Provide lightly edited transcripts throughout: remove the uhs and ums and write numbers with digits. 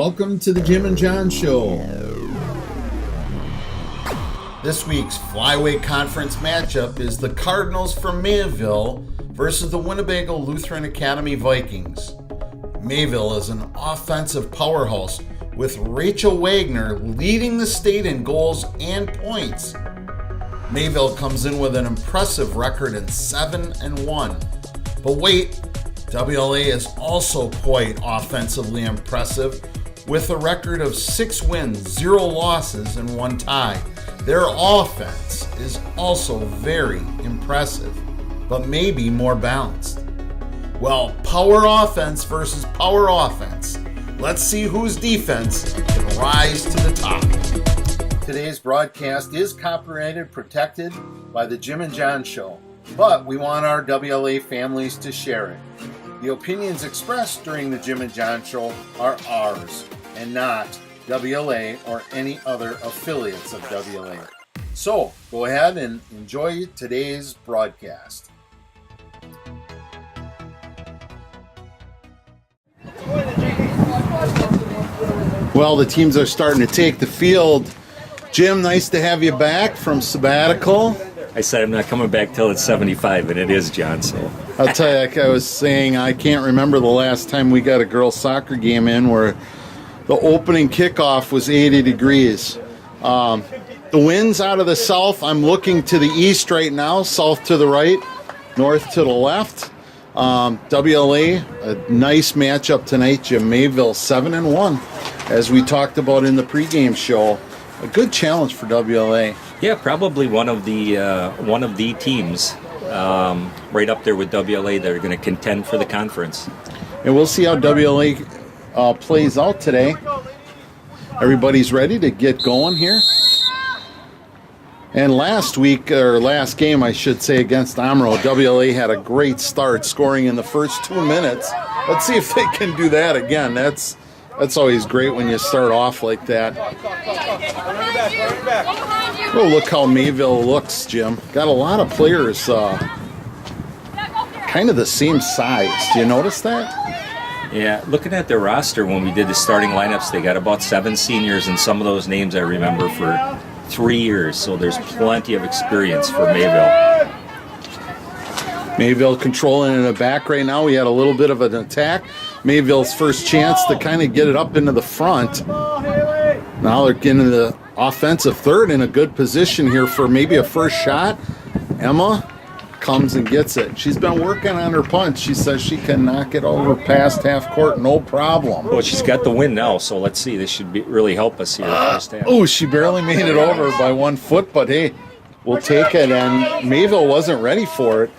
Welcome to the Jim and John Show. This week's Flyweight Conference matchup is the Cardinals from Mayville versus the Winnebago Lutheran Academy Vikings. Mayville is an offensive powerhouse with Rachel Wagner leading the state in goals and points. Mayville comes in with an impressive record in 7-1. But wait, WLA is also quite offensively impressive with a record of 6 wins, 0 losses, and 1 tie. Their offense is also very impressive, but maybe more balanced. Well, power offense versus power offense. Let's see whose defense can rise to the top. Today's broadcast is copyrighted, protected by the Jim and John Show, but we want our WLA families to share it. The opinions expressed during the Jim and John Show are ours and not WLA or any other affiliates of WLA. So go ahead and enjoy today's broadcast. Well, the teams are starting to take the field. Jim, nice to have you back from sabbatical. I said I'm not coming back till it's 75, and it is, John. So I'll tell you, like I was saying, I can't remember the last time we got a girls' soccer game in where the opening kickoff was 80 degrees. The winds out of the south, I'm looking to the east right now, south to the right, north to the left. WLA, a nice matchup tonight. Jim, Mayville 7-1, as we talked about in the pregame show. A good challenge for WLA. yeah, probably one of the teams right up there with WLA that are going to contend for the conference. And we'll see how WLA plays out today. Everybody's ready to get going here. And last game, I should say, against Amro, WLA had a great start, scoring in the first 2 minutes. Let's see if they can do that again. That's always great when you start off like that. Oh, look how Mayville looks, Jim. Got a lot of players kind of the same size. Do you notice that? Yeah, looking at their roster when we did the starting lineups, they got about 7 seniors, and some of those names I remember for 3 years. So there's plenty of experience for Mayville. Mayville controlling in the back right now. We had a little bit of an attack. Mayville's first chance to kind of get it up into the front. Now they're getting the offensive third in a good position here for maybe a first shot. Emma comes and gets it. She's been working on her punch. She says she can knock it over past half court, no problem. Well, she's got the win now, so let's see. This should really help us here first half. Oh, she barely made it over by 1 foot, but hey, we'll take it. And Mayville wasn't ready for it.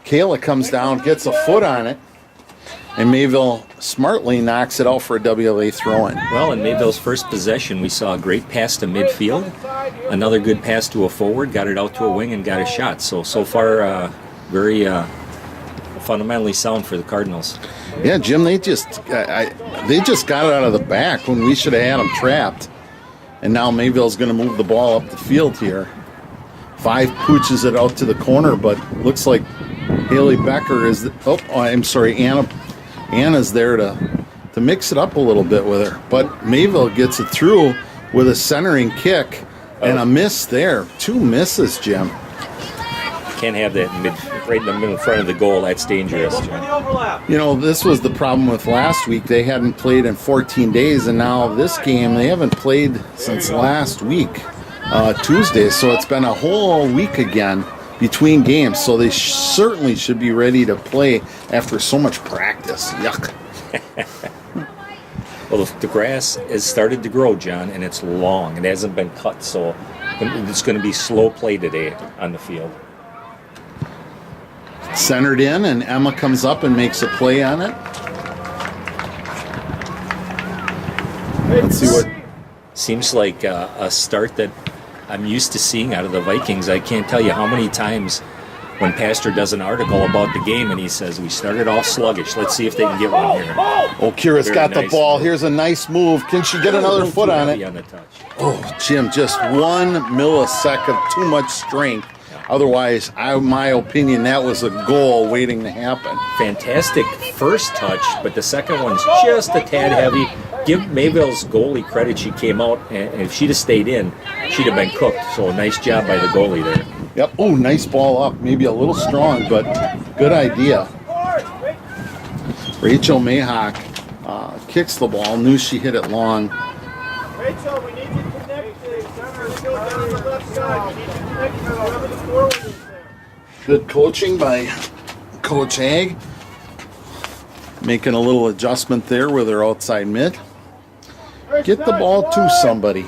Kayla comes down, gets a foot on it, and Mayville smartly knocks it out for a WLA throw-in. Well, in Mayville's first possession, we saw a great pass to midfield, another good pass to a forward, got it out to a wing, and got a shot. So far, very fundamentally sound for the Cardinals. Yeah, Jim, they just got it out of the back when we should have had them trapped. And now Mayville's going to move the ball up the field here. 5 pooches it out to the corner, but looks like Haley Becker is... Anna's there to mix it up a little bit with her. But Mayville gets it through with a centering kick and a miss there. 2 misses, Jim. Can't have that right in the middle in front of the goal. That's dangerous, Jim. You know, this was the problem with last week. They hadn't played in 14 days, and now this game, they haven't played since last week, Tuesday. So it's been a whole week again between games. So they certainly should be ready to play after so much practice. Yuck. Well, the grass has started to grow, John, and it's long. It hasn't been cut, so it's going to be slow play today on the field. Centered in, and Emma comes up and makes a play on it. Let's see what... Seems like a start that I'm used to seeing out of the Vikings. I can't tell you how many times when Pastor does an article about the game and he says, we started off sluggish. Let's see if they can get one here. Oh, Kira's got the ball. Here's a nice move. Can she get another foot on it? On the touch. Oh, Jim, just 1 millisecond too much strength. Otherwise, my opinion, that was a goal waiting to happen. Fantastic first touch, but the second one's just a tad heavy. give Mayville's goalie credit. She came out, and if she'd have stayed in, she'd have been cooked. So nice job by the goalie there. Yep. Oh, nice ball up. Maybe a little strong, but good idea. Rachel Mayhawk kicks the ball. Knew she hit it long. Rachel, we need you connected. Go down the left side. We need you connected to whoever the forward is there. Good coaching by Coach Ag. Making a little adjustment there with her outside mid. Get the ball to somebody.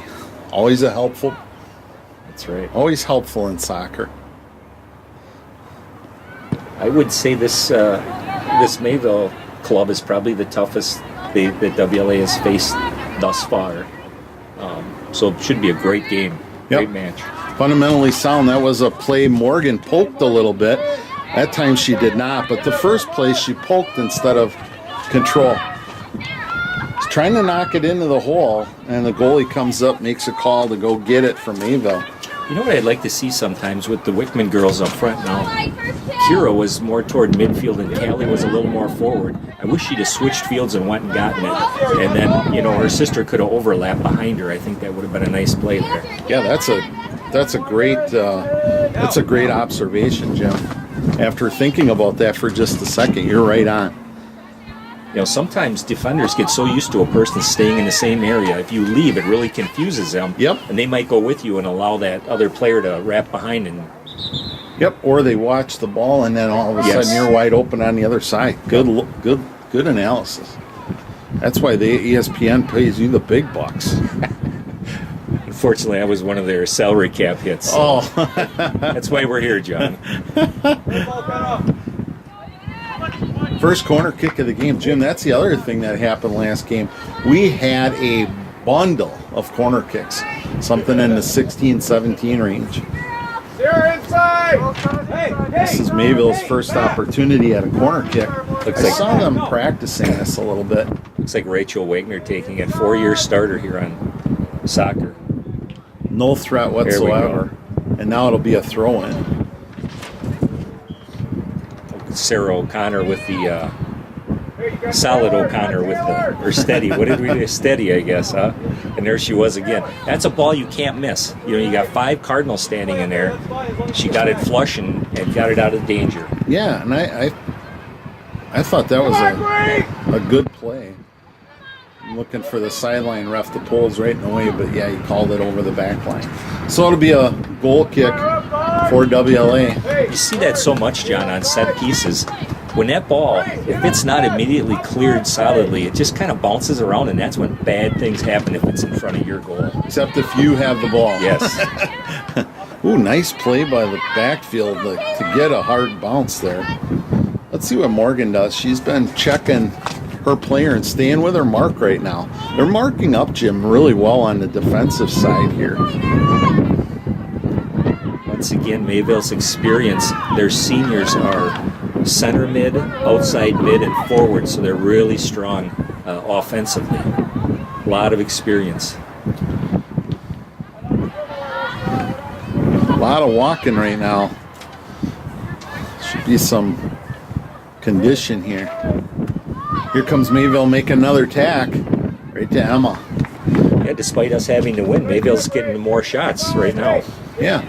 Always a helpful. That's right. Always helpful in soccer. I would say this Mayville club is probably the toughest that WLA has faced thus far. So it should be a great game, great match. Fundamentally sound. That was a play Morgan poked a little bit. That time she did not, but the first play she poked instead of control. She's trying to knock it into the hole, and the goalie comes up, makes a call to go get it from Mayville. You know what I'd like to see sometimes with the Wickman girls up front now? Kira was more toward midfield and Callie was a little more forward. I wish she'd have switched fields and went and gotten it. And then, her sister could have overlapped behind her. I think that would have been a nice play there. Yeah, that's a great observation, Jim. After thinking about that for just a second, you're right on. Sometimes defenders get so used to a person staying in the same area. If you leave, it really confuses them. Yep. And they might go with you and allow that other player to wrap behind and... Yep, or they watch the ball and then all of a sudden you're wide open on the other side. Good analysis. That's why the ESPN pays you the big bucks. Unfortunately, I was one of their salary cap hits. So that's why we're here, John. First corner kick of the game. Jim, that's the other thing that happened last game. We had a bundle of corner kicks. Something in the 16-17 range. They're inside! This is Mayville's first opportunity at a corner kick. I saw them practicing this a little bit. Looks like Rachel Wagner taking it. 4-year starter here on soccer. No threat whatsoever. And now it'll be a throw-in. Sarah O'Connor with the solid O'Connor with the, or steady. What did we do? Steady, I guess, huh? And there she was again. That's a ball you can't miss. You got 5 Cardinals standing in there. She got it flush and got it out of danger. Yeah, and I thought that was a good play. I'm looking for the sideline ref. The pole's right in the way, but yeah, he called it over the back line. So it'll be a goal kick for WLA. You see that so much, John, on set pieces. When that ball, if it's not immediately cleared solidly, it just kind of bounces around, and that's when bad things happen if it's in front of your goal. Except if you have the ball. Yes. Ooh, nice play by the backfield to get a hard bounce there. Let's see what Morgan does. She's been checking her player and staying with her mark right now. They're marking up Jim really well on the defensive side here. Once again, Mayville's experience, their seniors are center mid, outside mid, and forward, so they're really strong offensively. A lot of experience. A lot of walking right now. Should be some condition here. Here comes Mayville making another tack right to Emma. Yeah, despite us having to win, Mayville's getting more shots right now. Yeah.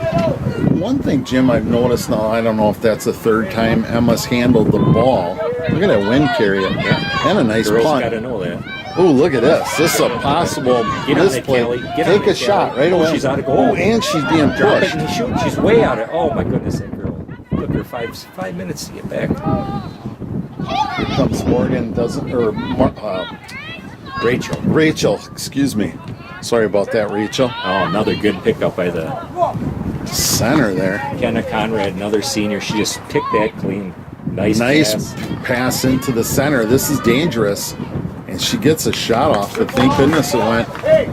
One thing, Jim, I've noticed now, I don't know if that's the third time Emma's handled the ball. Look at that wind carry it. Yeah. And a nice Girls punt. got to know that. Oh, look at this. This is a possible misplay. Take a shot right away. She's out of goal. Oh, and she's being Drop it pushed. and shoot. She's way out of. Oh my goodness, that girl. Took her five minutes to get back. Here comes Morgan, Rachel, excuse me. Sorry about that, Rachel. Oh, another good pickup by the Center there. Kenna Conrad, another senior. She just picked that clean. Nice pass into the center. This is dangerous. And she gets a shot off, but thank goodness it went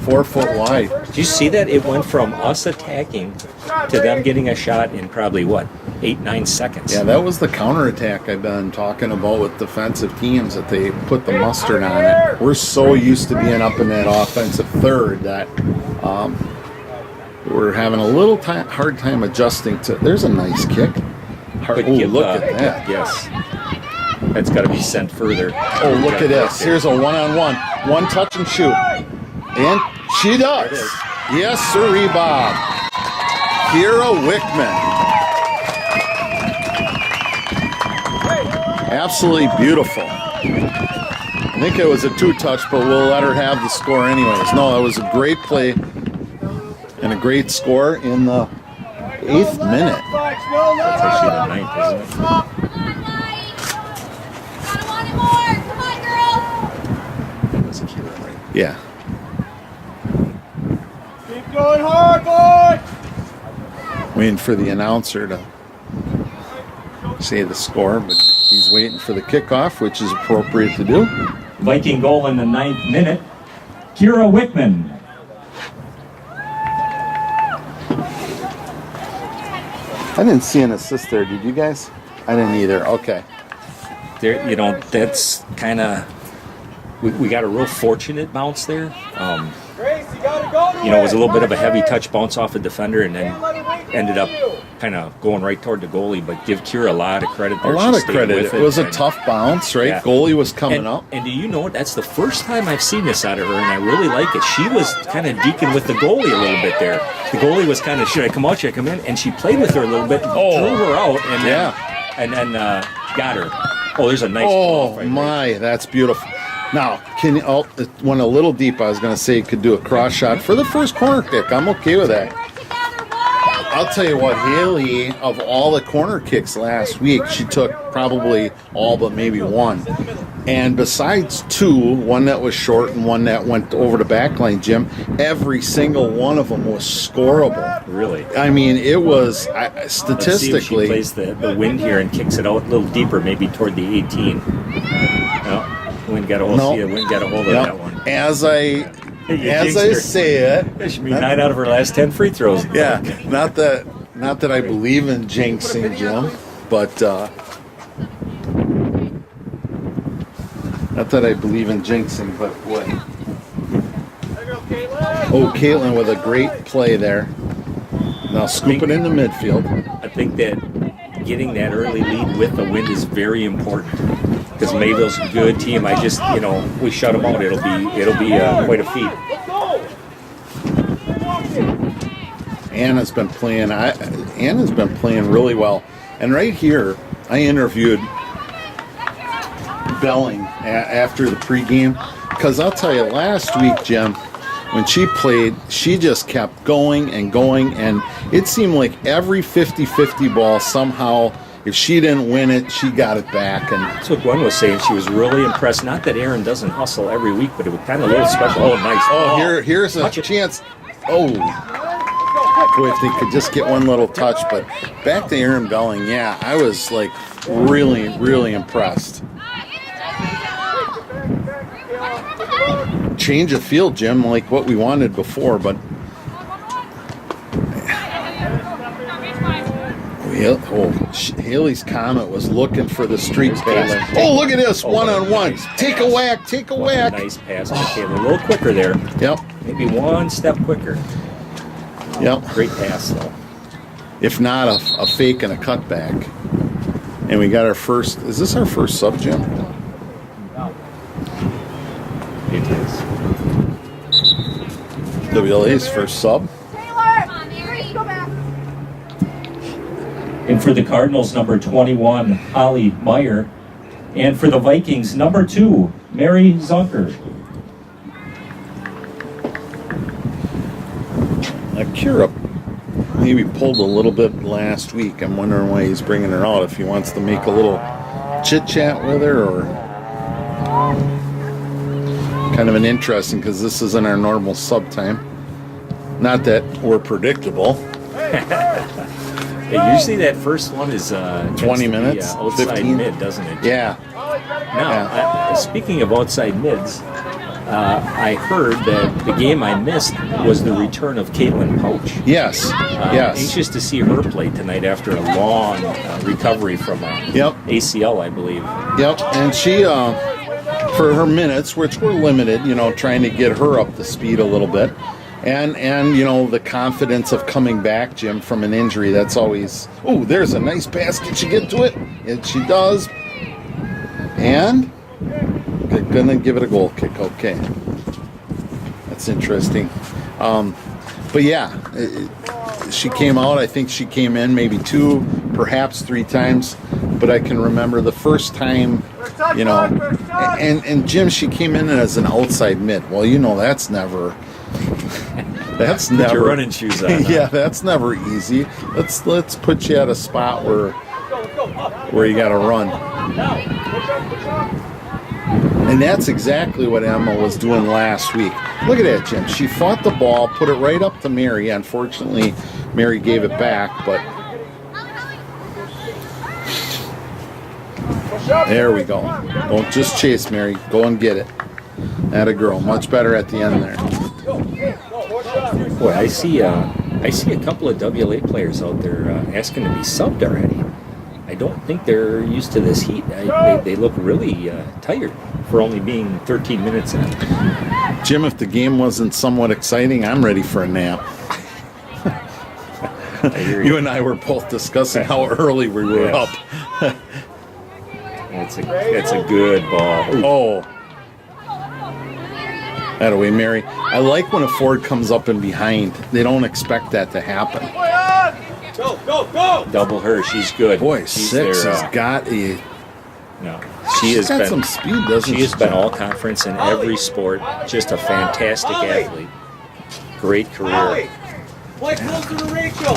4 foot wide. Did you see that? It went from us attacking to them getting a shot in probably, 8-9 seconds. Yeah, that was the counterattack I've been talking about with defensive teams, that they put the mustard on it. We're so used to being up in that offensive third that we're having a little hard time adjusting to. There's a nice kick. Look at that. Yes. That's got to be sent further. Oh, look at this. Here's a one-on-one. One touch and shoot. And she does. Yes, sirree, Bob. Kira Wickman. Absolutely beautiful. I think it was a 2-touch, but we'll let her have the score anyways. No, it was a great play and a great score in the 8th minute. That's actually the 9th, isn't it? Come on, Mike. Gotta want it more. Come on, girls. That was a killer, right? Yeah. Keep going hard, boy. Waiting for the announcer to say the score, but he's waiting for the kickoff, which is appropriate to do. Viking goal in the 9th minute. Kira Wickman. I didn't see an assist there, did you guys? I didn't either. Okay. There, you know, that's kind of we got a real fortunate bounce there. Grace, you gotta go. You know, it was a little bit of a heavy touch bounce off a defender, and then ended up kind of going right toward the goalie. But give Kira a lot of credit A there. lot She of stayed credit. with It was a and- tough bounce, right? Yeah. Goalie was coming up. And do you know what? That's the first time I've seen this out of her, and I really like it. She was kind of deaking with the goalie a little bit there. The goalie was kind of, should I come out? Should I come in? And she played with her a little bit, and drew her out, and then got her. Oh, there's a nice ball Oh, right my. That's beautiful. Now, can you, it went a little deep. I was going to say you could do a cross shot for the first corner kick. I'm okay with that. Together, boys. I'll tell you what, Haley, of all the corner kicks last week, she took probably all but maybe one. And besides two, one that was short and one that went over the back line, Jim, every single one of them was scorable. Really? I mean, it was Let's see if statistically. she plays the wind here and kicks it out a little deeper, maybe toward the 18. No, wind got a hold. No. See, wind got a hold of Yep. that one. As I You jinxed say her. it, It should be 9 out of her last 10 free throws. yeah, not that I believe in jinxing, Jim, but not that I believe in jinxing, but what? Oh, Caitlin with a great play there. Now scoop it into midfield. I think that getting that early lead with the wind is very important because Mayville's a good team. I just, you know, we shut them out. It'll be quite a feat. Let's go. Anna's been playing really well. And right here, I interviewed Belling after the pregame because I'll tell you, last week, Jim, when she played, she just kept going and going, and it seemed like every 50-50 ball somehow, if she didn't win it, she got it back. And That's what Gwen was saying. She was really impressed. Not that Aaron doesn't hustle every week, but it was kind of a little special. Oh, nice. here's a Touch it. chance. Oh, boy, if they could just get one little touch. But back to Aaron Belling, yeah, I was like really, really impressed. Change of field, Jim, like what we wanted before, but Haley's Comet was looking for the street pass. Oh, look at this, one-on-one. Take a whack, take a whack. Nice pass to Kayla. A little quicker there. Yep, Maybe one step quicker. yep. Great pass, though. If not a fake and a cutback. And we got our first, is this our first sub, Jim? It is. WLA's first sub. Taylor. Come on, Mary. Go back. And for the Cardinals, number 21, Holly Meyer. And for the Vikings, number 2, Mary Zunker. Kira maybe pulled a little bit last week. I'm wondering why he's bringing her out. If he wants to make a little chit-chat with her, or kind of an interesting, because this isn't our normal sub time. Not that we're predictable. Hey, usually that first one is 20 minutes, outside 15. mid, doesn't it? Yeah. Now, speaking of outside mids, I heard that the game I missed was the return of Caitlin Pouch. Yes. Yes. Anxious to see her play tonight after a long recovery from Yep. ACL, I believe. Yep. And she, for her minutes, which were limited, trying to get her up to speed a little bit. And the confidence of coming back, Jim, from an injury, that's always... Oh, there's a nice pass. Did she get to it? And she does. And gonna give it a goal kick. Okay, that's interesting. But yeah, she came out. I think she came in maybe 2, perhaps 3 times. But I can remember the first time, you know, and Jim, she came in as an outside mid. Well, you know, that's never. That's never. Put your running shoes on. Yeah, that's never easy. Let's put you at a spot where you got to run. And that's exactly what Emma was doing last week. Look at that, Jim. She fought the ball, put it right up to Mary. Unfortunately, Mary gave it back, but there we go. Don't just chase, Mary. Go and get it. Atta girl. Much better at the end there. Boy, I see a couple of WLA players out there asking to be subbed already. I don't think they're used to this heat. They look really tired for only being 13 minutes in. Jim, if the game wasn't somewhat exciting, I'm ready for a nap. You and I were both discussing how early we were up. That's a good ball. Oh. That away, Mary. I like when a forward comes up and behind. They don't expect that to happen. Go, go, go! Double her. She's good. Boy, She's 6 there, has got a. No, She's got some speed, doesn't she? She has been all conference in every sport. Just a fantastic athlete. Great career. Play closer to Rachel!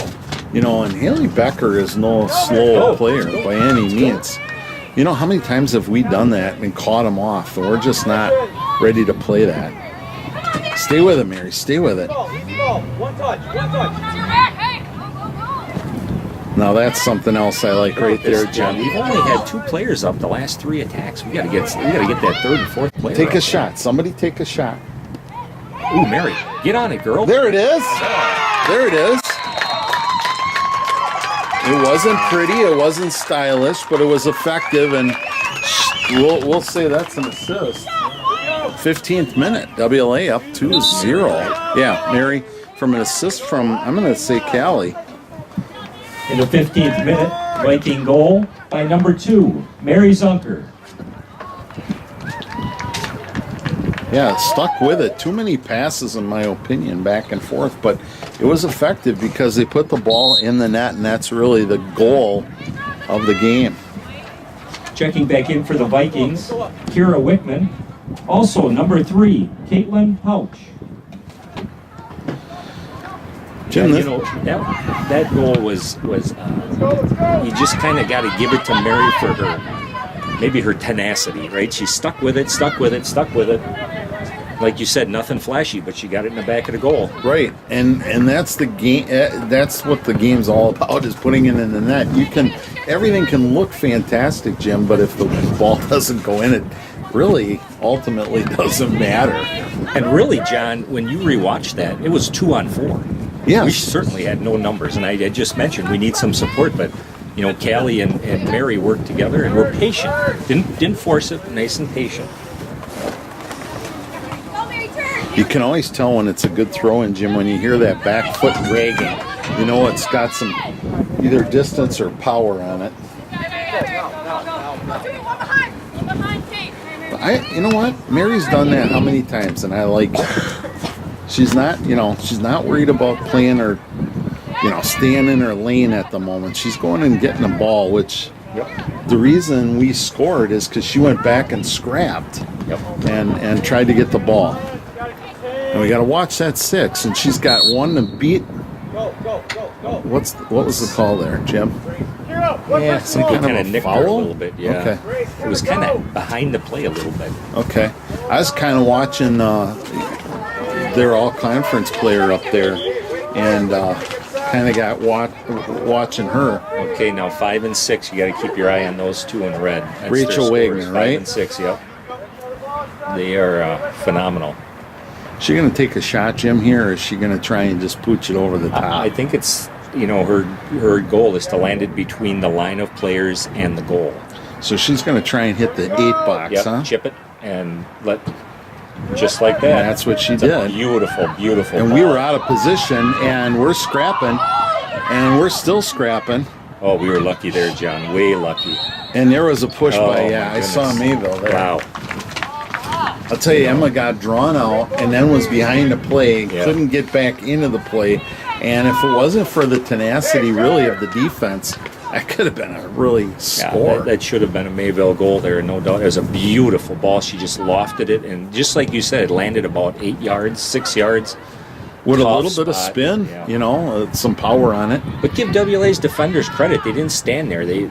You know, and Haley Becker is no slow player by any means. You know, how many times have we done that and caught him off, and we're just not ready to play that. Stay with it, Mary. Stay with it. Easy ball. One touch. Now that's something else I like right there, John. We've only had 2 players up the last 3 attacks. We gotta get that 3rd and 4th player. Take a up shot. Somebody take a shot. There. Ooh, Mary, get on it, girl. There it is. There it is. It wasn't pretty. It wasn't stylish, but it was effective, and we'll say that's an assist. 15th minute, WLA up 2-0. Yeah, Mary, from an assist from, I'm going to say Callie. In the 15th minute, Viking goal by number 2, Mary Zunker. Yeah, stuck with it. Too many passes, in my opinion, back and forth, but it was effective because they put the ball in the net, and that's really the goal of the game. Checking back in for the Vikings, Kira Wickman. Also, number 3, Caitlin Pouch. Jim, Yeah, you know, that goal was you just kind of got to give it to Mary for her tenacity, right? She stuck with it. Like you said, nothing flashy, but she got it in the back of the goal. right, and that's the game. That's what the game's all about, is putting it in the net. Everything can look fantastic, Jim, but if the ball doesn't go in, it really ultimately doesn't matter. And really, John, when you rewatch that, it was 2-on-4. Yes. We certainly had no numbers, and I just mentioned we need some support, but you know, Callie and Mary worked together and were patient. Didn't force it, nice and patient. Go, Mary, turn! You can always tell when it's a good throw-in, Jim, when you hear that back foot dragging. You know it's got some either distance or power on it. One behind Kate. You know what? Mary's done that how many times, and I like it. She's not worried about playing or, staying in her lane at the moment. She's going and getting a ball, which the reason we scored is because she went back and scrapped and tried to get the ball. And we got to watch that 6, and she's got one to beat. What was the call there, Jim? Yeah, Some kind kind of of a nicked her a foul? little bit. Yeah, Okay. It was kind of behind the play a little bit. Okay. I was kind of watching their all-conference player up there, and kind of got watching her. Okay, now 5 and 6. You got to keep your eye on those 2 in red. That's Rachel their Wagner, scores, 5 right? and 6. Yep. They are phenomenal. She going to take a shot, Jim, here, or is she going to try and just pooch it over the top? I think it's her goal is to land it between the line of players and the goal. So she's going to try and hit the 8 box, Yep, huh? chip it and let just like that. And that's what she It's a did. beautiful And we ball. were out of position, and we're scrapping, and we're still scrapping. Oh, we were lucky there, John. Way lucky. And there was a push Oh, by, my I saw goodness. Mayville there. Wow. I'll tell you, Emma got drawn out and then was behind the play, Yeah. couldn't get back into the play. And if it wasn't for the tenacity, really, of the defense, that could have been a really Yeah, score. that should have been a Mayville goal there, no doubt. It was a beautiful ball. She just lofted it, and just like you said, it landed about 8 yards, 6 yards. With a Tough little bit of spot, spin, yeah. you know, some power on it. But give WLA's defenders credit. They didn't stand there. They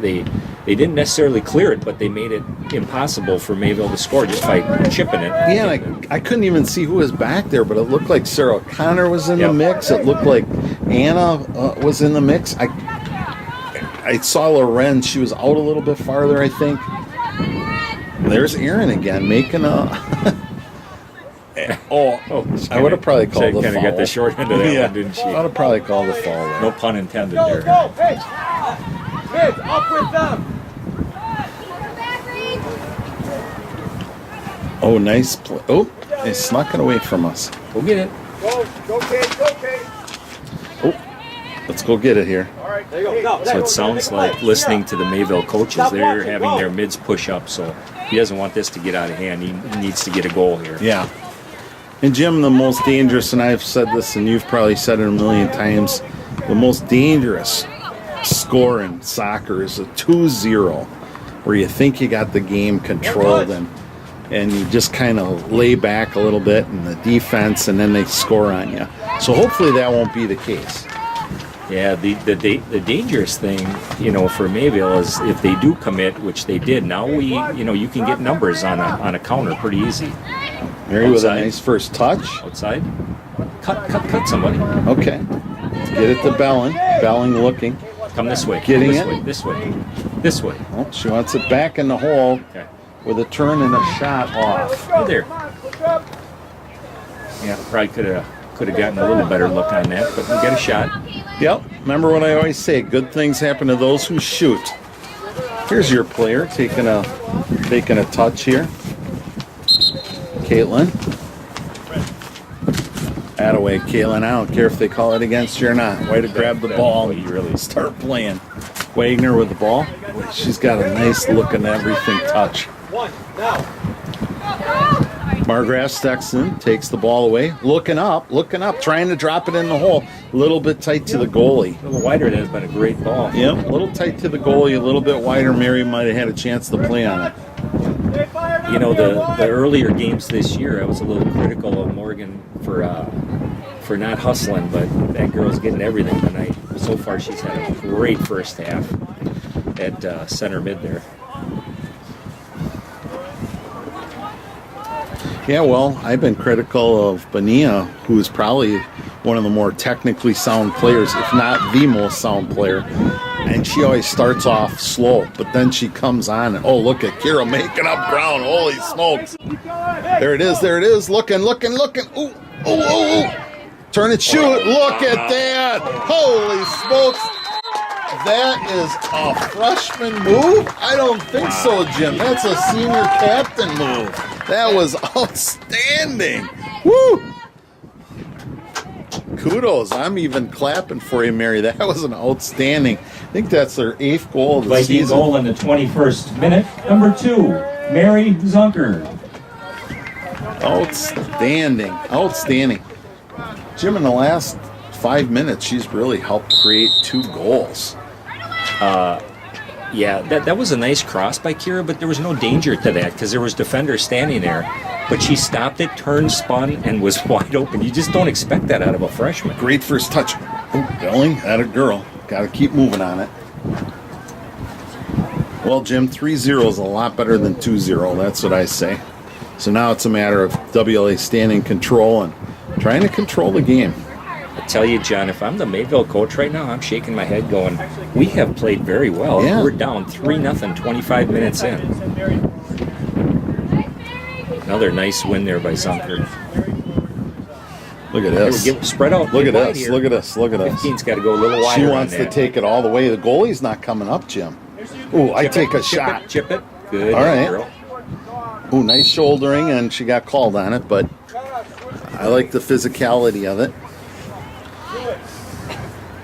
didn't necessarily clear it, but they made it impossible for Mayville to score just by chipping it. Yeah, and I couldn't even see who was back there, but it looked like Sarah O'Connor was in the Yep. mix. It looked like Anna was in the mix. I saw Loren. She was out a little bit farther, I think. There's Aaron again making a... Oh, I would have probably called the kind foul. of got the short end of that Yeah, one, didn't she? I would have probably called the foul there. No pun intended Go, there. go, pitch. Kids, up with them. Back, Reed. Oh, nice play. Oh, they snuck it away from us. Go get it. Go, Kate, go, Kate. Oh, let's go get it here. All right, there you go. So it sounds like listening to the Mayville coaches, they're having their mids push up, so he doesn't want this to get out of hand. He needs to get a goal here. Yeah. And Jim, the most dangerous, and I've said this, and you've probably said it a million times, the most dangerous score in soccer is a 2-0, where you think you got the game controlled and you just kind of lay back a little bit in the defense, and then they score on you. So hopefully that won't be the case. Yeah, the dangerous thing, you know, for Mayville is if they do commit, which they did. Now you can get numbers on a counter pretty easy. Mary with a Outside. nice first touch. Outside, cut somebody. Okay. Let's get it to Belling. Belling looking. Come this way. Getting this it? way. This way. This way. Oh, she wants it back in the hole Okay. with a turn and a shot off. Hey there. Yeah, probably could have gotten a little better look on that, but we got a shot. Yep. Remember what I always say, good things happen to those who shoot. Here's your player taking a touch here. Caitlin. Attaway, Caitlin. I don't care if they call it against you or not. Way to grab the ball Boy, you really and start playing. Wagner with the ball. She's got a nice looking everything touch. One, now. Margaret Stexton takes the ball away. Looking up, trying to drop it in the hole. A little bit tight to the goalie. A little wider, that's been a great ball. Yep, a little tight to the goalie, a little bit wider. Mary might have had a chance to play on it. You know, the earlier games this year, I was a little critical of Morgan for not hustling, but that girl's getting everything tonight. So far, she's had a great first half at center mid there. Yeah, well, I've been critical of Bonilla, who is probably one of the more technically sound players, if not the most sound player. And she always starts off slow, but then she comes on and, oh, look at Kira making up ground. Holy smokes. There it is. Looking. Ooh. Turn and shoot. Look at that. Holy smokes. That is a freshman move? I don't think so, Jim. That's a senior captain move. That was outstanding. Woo! Kudos. I'm even clapping for you, Mary. That was an outstanding. I think that's their 8th goal of the Viking season. goal in the 21st minute. Number 2, Mary Zunker. Outstanding. Jim, in the last 5 minutes, she's really helped create 2 goals. Yeah, that was a nice cross by Kira, but there was no danger to that because there was defenders standing there. But she stopped it, turned, spun, and was wide open. You just don't expect that out of a freshman. Great first touch. Oh, Belling, that a girl. Got to keep moving on it. Well, Jim, 3-0 is a lot better than 2-0. That's what I say. So now it's a matter of WLA standing control and trying to control the game. I tell you, John, if I'm the Mayville coach right now, I'm shaking my head going, we have played very well. Yeah. We're down 3-0, 25 minutes in. Another nice win there by Zunker. Look at this. Spread out. Look at wide us. here. Look at us. 15's got to go a little wider. She on wants to that. take it all the way. The goalie's not coming up, Jim. Ooh, I take a shot. Chip it. Good. All right. Girl. Ooh, nice shouldering, and she got called on it, but I like the physicality of it.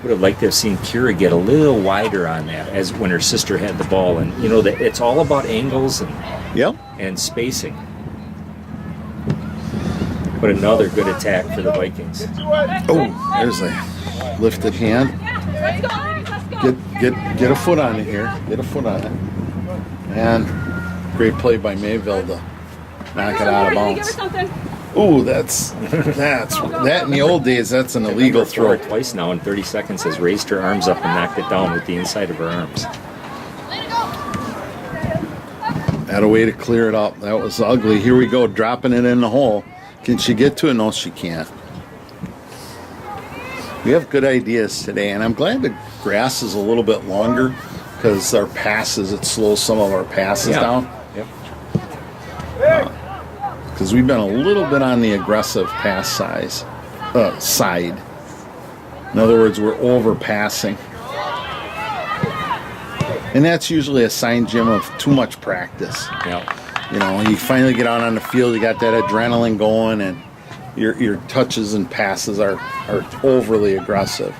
Would have liked to have seen Kira get a little wider on that as when her sister had the ball. And, you know, it's all about angles Yep. and spacing. But another good attack for the Vikings. Oh, there's a lifted hand. Let's go, ladies, let's go. Get a foot on it here. Get a foot on it. And great play by Mayville to knock it out of bounds. Ooh, that's that in the old days. That's an illegal throw. Twice now in 30 seconds has raised her arms up and knocked it down with the inside of her arms. Had a way to clear it up. That was ugly. Here we go, dropping it in the hole. Can she get to it? No, she can't. We have good ideas today, and I'm glad the grass is a little bit longer because our passes, it slows some of our passes down. Yep. Because we've been a little bit on the aggressive pass side. In other words, we're overpassing. And that's usually a sign, Jim, of too much practice. Yeah. You know, you finally get out on the field, you got that adrenaline going, and your touches and passes are overly aggressive.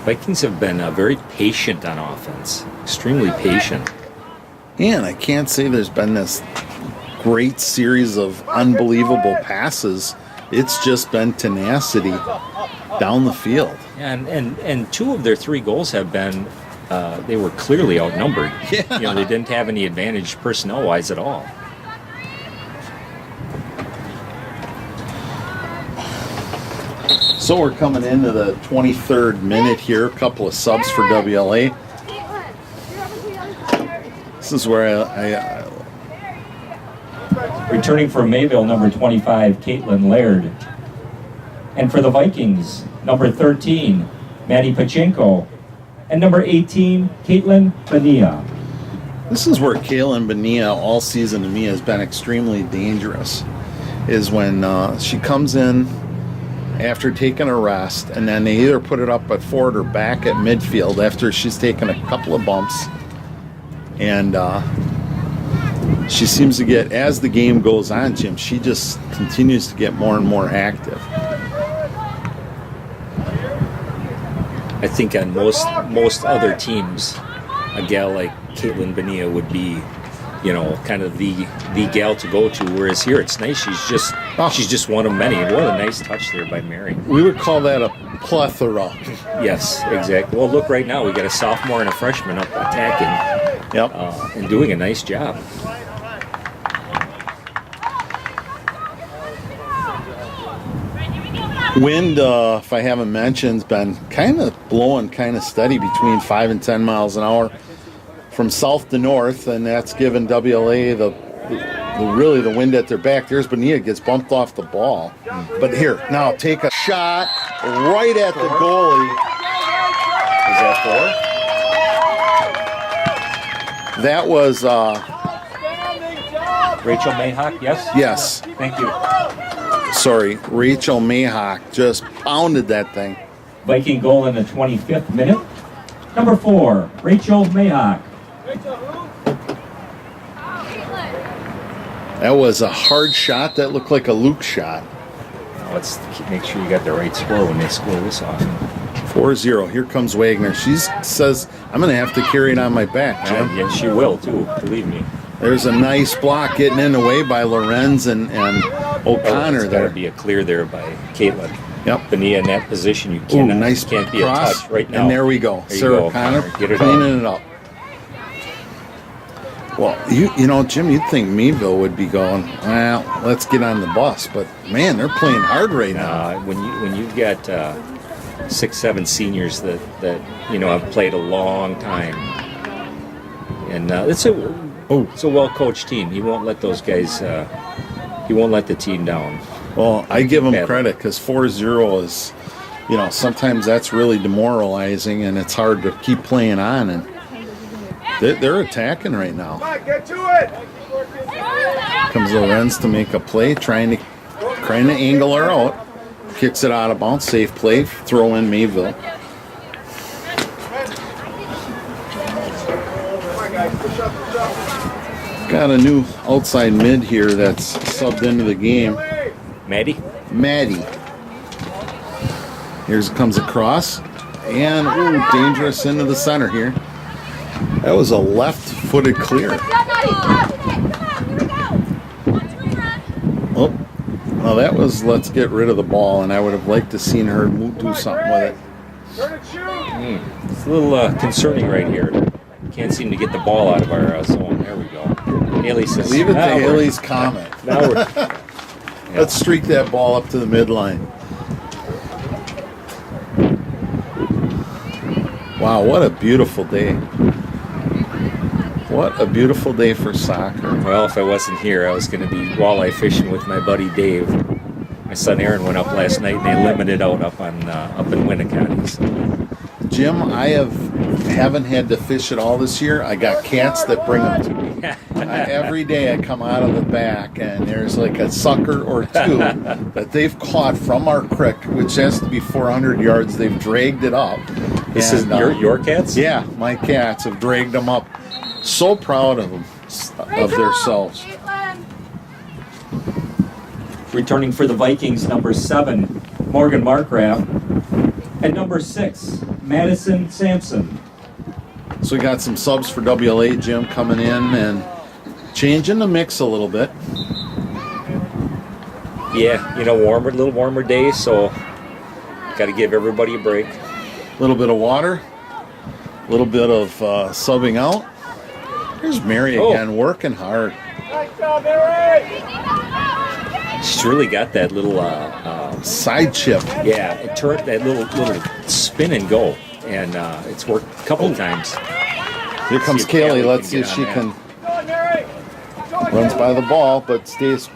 Vikings have been very patient on offense, extremely patient. And I can't say there's been this great series of unbelievable passes. It's just been tenacity down the field. And two of their 3 goals have been, they were clearly outnumbered. Yeah. You know, they didn't have any advantage personnel-wise at all. So we're coming into the 23rd minute here. A couple of subs for WLA. This is where I Returning for Mayville, number 25, Caitlin Laird. And for the Vikings, number 13, Maddie Pachenko. And number 18, Caitlin Bonilla. This is where Kaylin Bonilla all season to me has been extremely dangerous. Is when she comes in after taking a rest, and then they either put it up at forward or back at midfield after she's taken a couple of bumps. And she seems to get, as the game goes on, Jim, she just continues to get more and more active. I think on most other teams, a gal like Caitlin Bonilla would be, you know, kind of the gal to go to. Whereas here, it's nice. She's just one of many. What a nice touch there by Mary. We would call that a plethora. Yes, exactly. Well, look right now. We got a sophomore and a freshman up attacking. Yep. And doing a nice job. Wind, if I haven't mentioned, has been kind of blowing kind of steady between 5 and 10 miles an hour from south to north, and that's given WLA really the wind at their back. There's Bonilla, gets bumped off the ball. But here, now take a shot right at the goalie. Is that for? That was Rachel Mayhawk, yes? yes. Thank you. Sorry, Rachel Mayhawk just pounded that thing. Viking goal in the 25th minute. Number 4, Rachel Mayhawk. That was a hard shot. That looked like a Luke shot. Now let's make sure you got the right score when they score this often. 4-0. Here comes Wagner. She says, I'm going to have to carry it on my back, Jim. Yeah, she will too. Believe me. There's a nice block getting in the way by Lorenz and O'Connor There's got there. to be a clear there by Caitlin. Yep. Bonilla in that position, you Ooh, cannot, nice can't be cross. a touch right now. And there we go. There you Sarah go, O'Connor Get it cleaning up. it up. Well, you know, Jim, you'd think Meadville would be going, well, let's get on the bus. But, man, they're playing hard right now. When you've got 6-7 seniors that you know have played a long time, and it's a well coached team. He won't let those guys. He won't let the team down. Well, I give them Badly. credit because 4-0 is, you know, sometimes that's really demoralizing and it's hard to keep playing on. And they're attacking right now. Come on, get to it! Comes Lorenz to make a play, trying to angle her out. Kicks it out of bounds, safe play, throw in Mayville. Come on, guys, push up, push up. Got a new outside mid here that's subbed into the game. Maddie? Maddie. Here's comes across. And, ooh, dangerous into the center here. That was a left-footed clear. Well, that was let's get rid of the ball, and I would have liked to seen her do something with it. Turn and shoot. It's a little concerning right here. Can't seem to get the ball out of our zone. There we go. Haley says, Leave it to "Now we're- Haley's comment. Now we're, Let's streak that ball up to the midline. Wow, what a beautiful day. What a beautiful day for soccer. well, if I wasn't here, I was going to be walleye fishing with my buddy Dave. My son Aaron went up last night, and they limited out up in Winnicott. So. Jim, I haven't had to fish at all this year. I got cats that bring them to me. Every day I come out of the back, and there's like a sucker or two that they've caught from our creek, which has to be 400 yards. They've dragged it up. This is your cats? Yeah, my cats have dragged them up. So proud of them, of themselves. Caitlin. Returning for the Vikings, number 7, Morgan Markgraf. And number 6, Madison Sampson. So we got some subs for WLA, Jim, coming in and changing the mix a little bit. Yeah, little warmer day, so got to give everybody a break. A little bit of water, a little bit of subbing out. Here's Mary again, working hard. Nice job, Mary. She's really got that little, Side chip. yeah, it turned that little spin and go, and it's worked a couple times. Here comes See if Kaylee. Kaylee Let's can see if get she on can. Go on, Mary. Go on, Runs by the ball, but stays.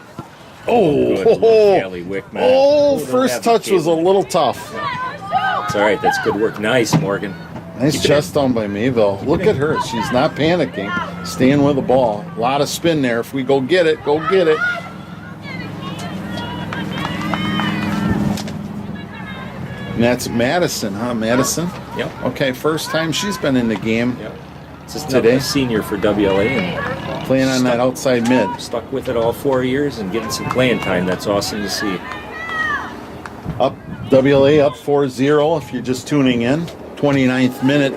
Oh, Good little Kelly Wickman. oh! Don't First have touch was a Kaylee. little tough. It's all right. That's good work. Nice, Morgan. Nice Keep it chest down by Mayville. Look at her. She's not panicking. Staying with the ball. A lot of spin there. If we go get it, go get it. And that's Madison, huh? Madison? Yep. Okay, first time she's been in the game. Yep. This is Today? a senior for WLA and Playing on that outside mid. stuck with it all 4 years and getting some playing time. That's awesome to see. Up WLA up 4-0 if you're just tuning in. 29th minute.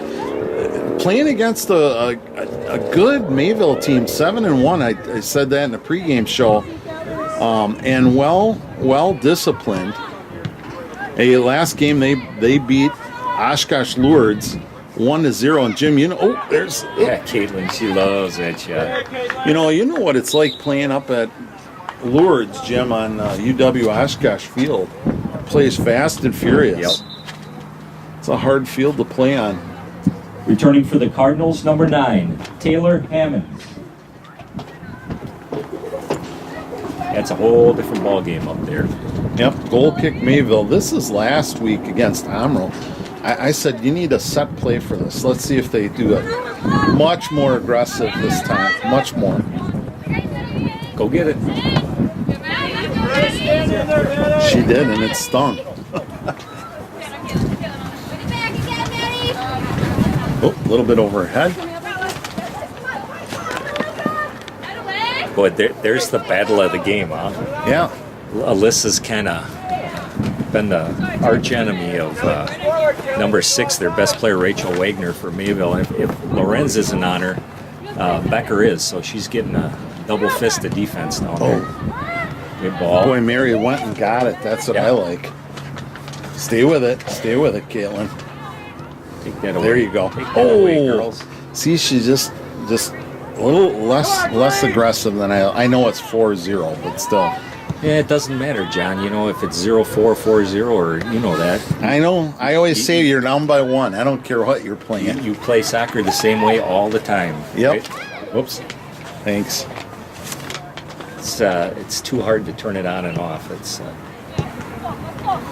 Playing against a good Mayville team, 7-1. I said that in the pregame show. And well disciplined. Last game they beat Oshkosh Lourdes 1-0. And Jim, there's Yeah, Caitlin, she loves that shot. you know what it's like playing up at Lourdes, Jim, on UW Oshkosh Field. Plays fast and furious. Yep. It's a hard field to play on. Returning for the Cardinals, number 9, Taylor Hammonds. That's a whole different ball game up there. Yep, goal kick Mayville. This is last week against Amro. I said you need a set play for this. Let's see if they do it much more aggressive this time. Much more. Go get it. Stand in there, Mary. She did, and it stung. Oh, a little bit over her head. Boy, there's the battle of the game, huh? Yeah. Alyssa's kind of been the arch enemy of number 6, their best player, Rachel Wagner for Mayville. If Lorenz isn't on her, Becker is, so she's getting a double fist of defense down there. Good ball. Boy, Mary went and got it. That's what I like. Stay with it. Stay with it, Caitlin. Take that away. There you go. Take that away, girls. See, she's just a little less aggressive than I know it's 4-0, but still. Yeah, it doesn't matter, John. If it's 0-4, 4-0, or that. I know. I always say you're down by 1. I don't care what you're playing. You play soccer the same way all the time. Yep. Right? Whoops. Thanks. It's too hard to turn it on and off. It's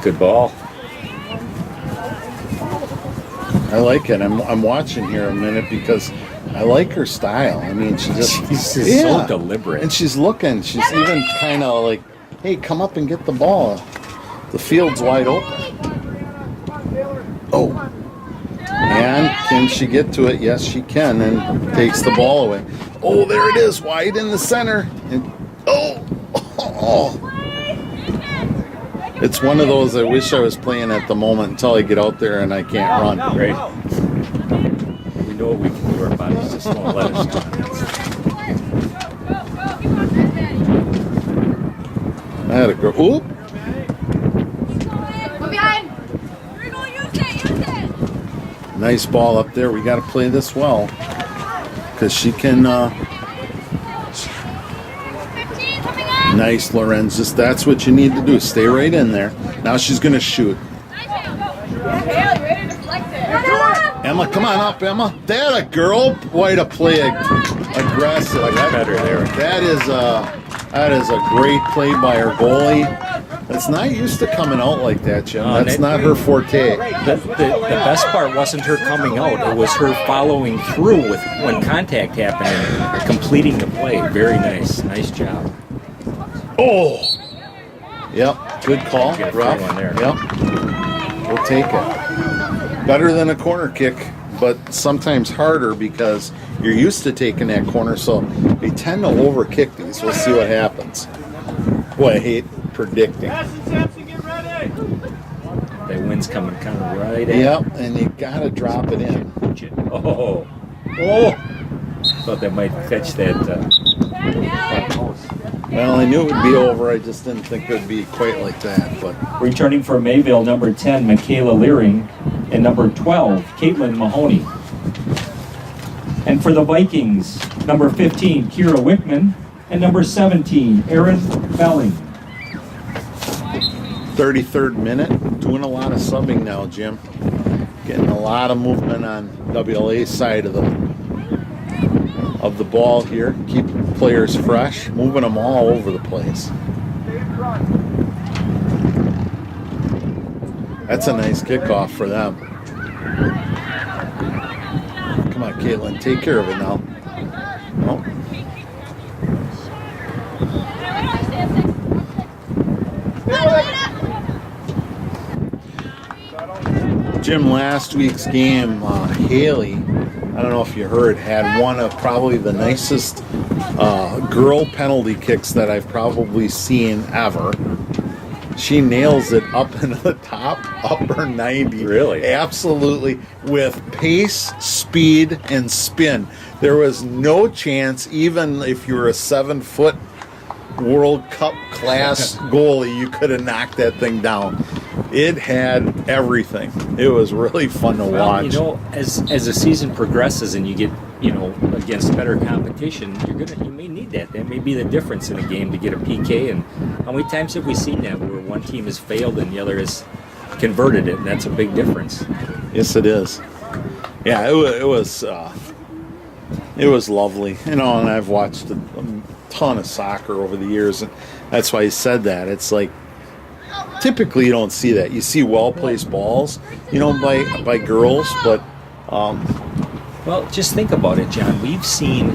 good ball. I like it. I'm watching here a minute because I like her style. I mean, she's so deliberate. And she's looking. She's even kind of like, hey, come up and get the ball. The field's wide open. Oh. And can she get to it? Yes, she can, and takes the ball away. Oh, there it is, wide in the center. And, oh. It's one of those I wish I was playing at the moment until I get out there and I can't run. Right. We know what we can do. Our bodies just won't let us do. That a girl. Oop. Go behind. Here we go. Use it. Nice ball up there. We got to play this well because she can. 15 coming up. Nice, Lorenz. Just that's what you need to do. Stay right in there. Now she's going to shoot. Nice, Haley, ready to deflect it. Emma, come on up, Emma. That a girl. Way to play aggressive. Better there. That is a great play by our goalie. It's not used to coming out like that, Jim. That's not her forte. The best part wasn't her coming out. It was her following through with when contact happened and completing the play. Very nice. Nice job. Oh. Yep. Good call. Get a Rough. free one there. Yep. We'll take it. Better than a corner kick, but sometimes harder because you're used to taking that corner, so they tend to overkick these. We'll see what happens. Boy, I hate predicting. Madison Sampson, get ready. That wind's coming kind of right at Yep, and you gotta drop it in. you. Oh. Thought that might catch that front post. Well, I knew it would be over. I just didn't think it would be quite like that. But Returning for Mayville, number 10, Michaela Leering, and number 12, Caitlin Mahoney. And for the Vikings, number 15, Kira Wickman, and number 17, Erin Belling. 33rd minute, doing a lot of subbing now, Jim. Getting a lot of movement on WLA's side of the ball here. Keep players fresh, moving them all over the place. That's a nice kickoff for them. Come on, Caitlin, take care of it now. Oh. Jim, last week's game, Haley, I don't know if you heard, had one of probably the nicest girl penalty kicks that I've probably seen ever. She nails it up into the top, upper 90. Really? Absolutely. With pace, speed, and spin. There was no chance, even if you were a 7-foot World Cup class goalie, you could have knocked that thing down. It had everything. It was really fun to Well, watch. you know, as the season progresses and you get, against better competition, you may need that. That may be the difference in a game to get a PK. And how many times have we seen that where one team has failed and the other has converted it, and that's a big difference. Yes, it is. Yeah, it was lovely. And I've watched a ton of soccer over the years, and that's why I said that. It's like typically you don't see that. You see well-placed balls, by girls, but Well, just think about it, John. We've seen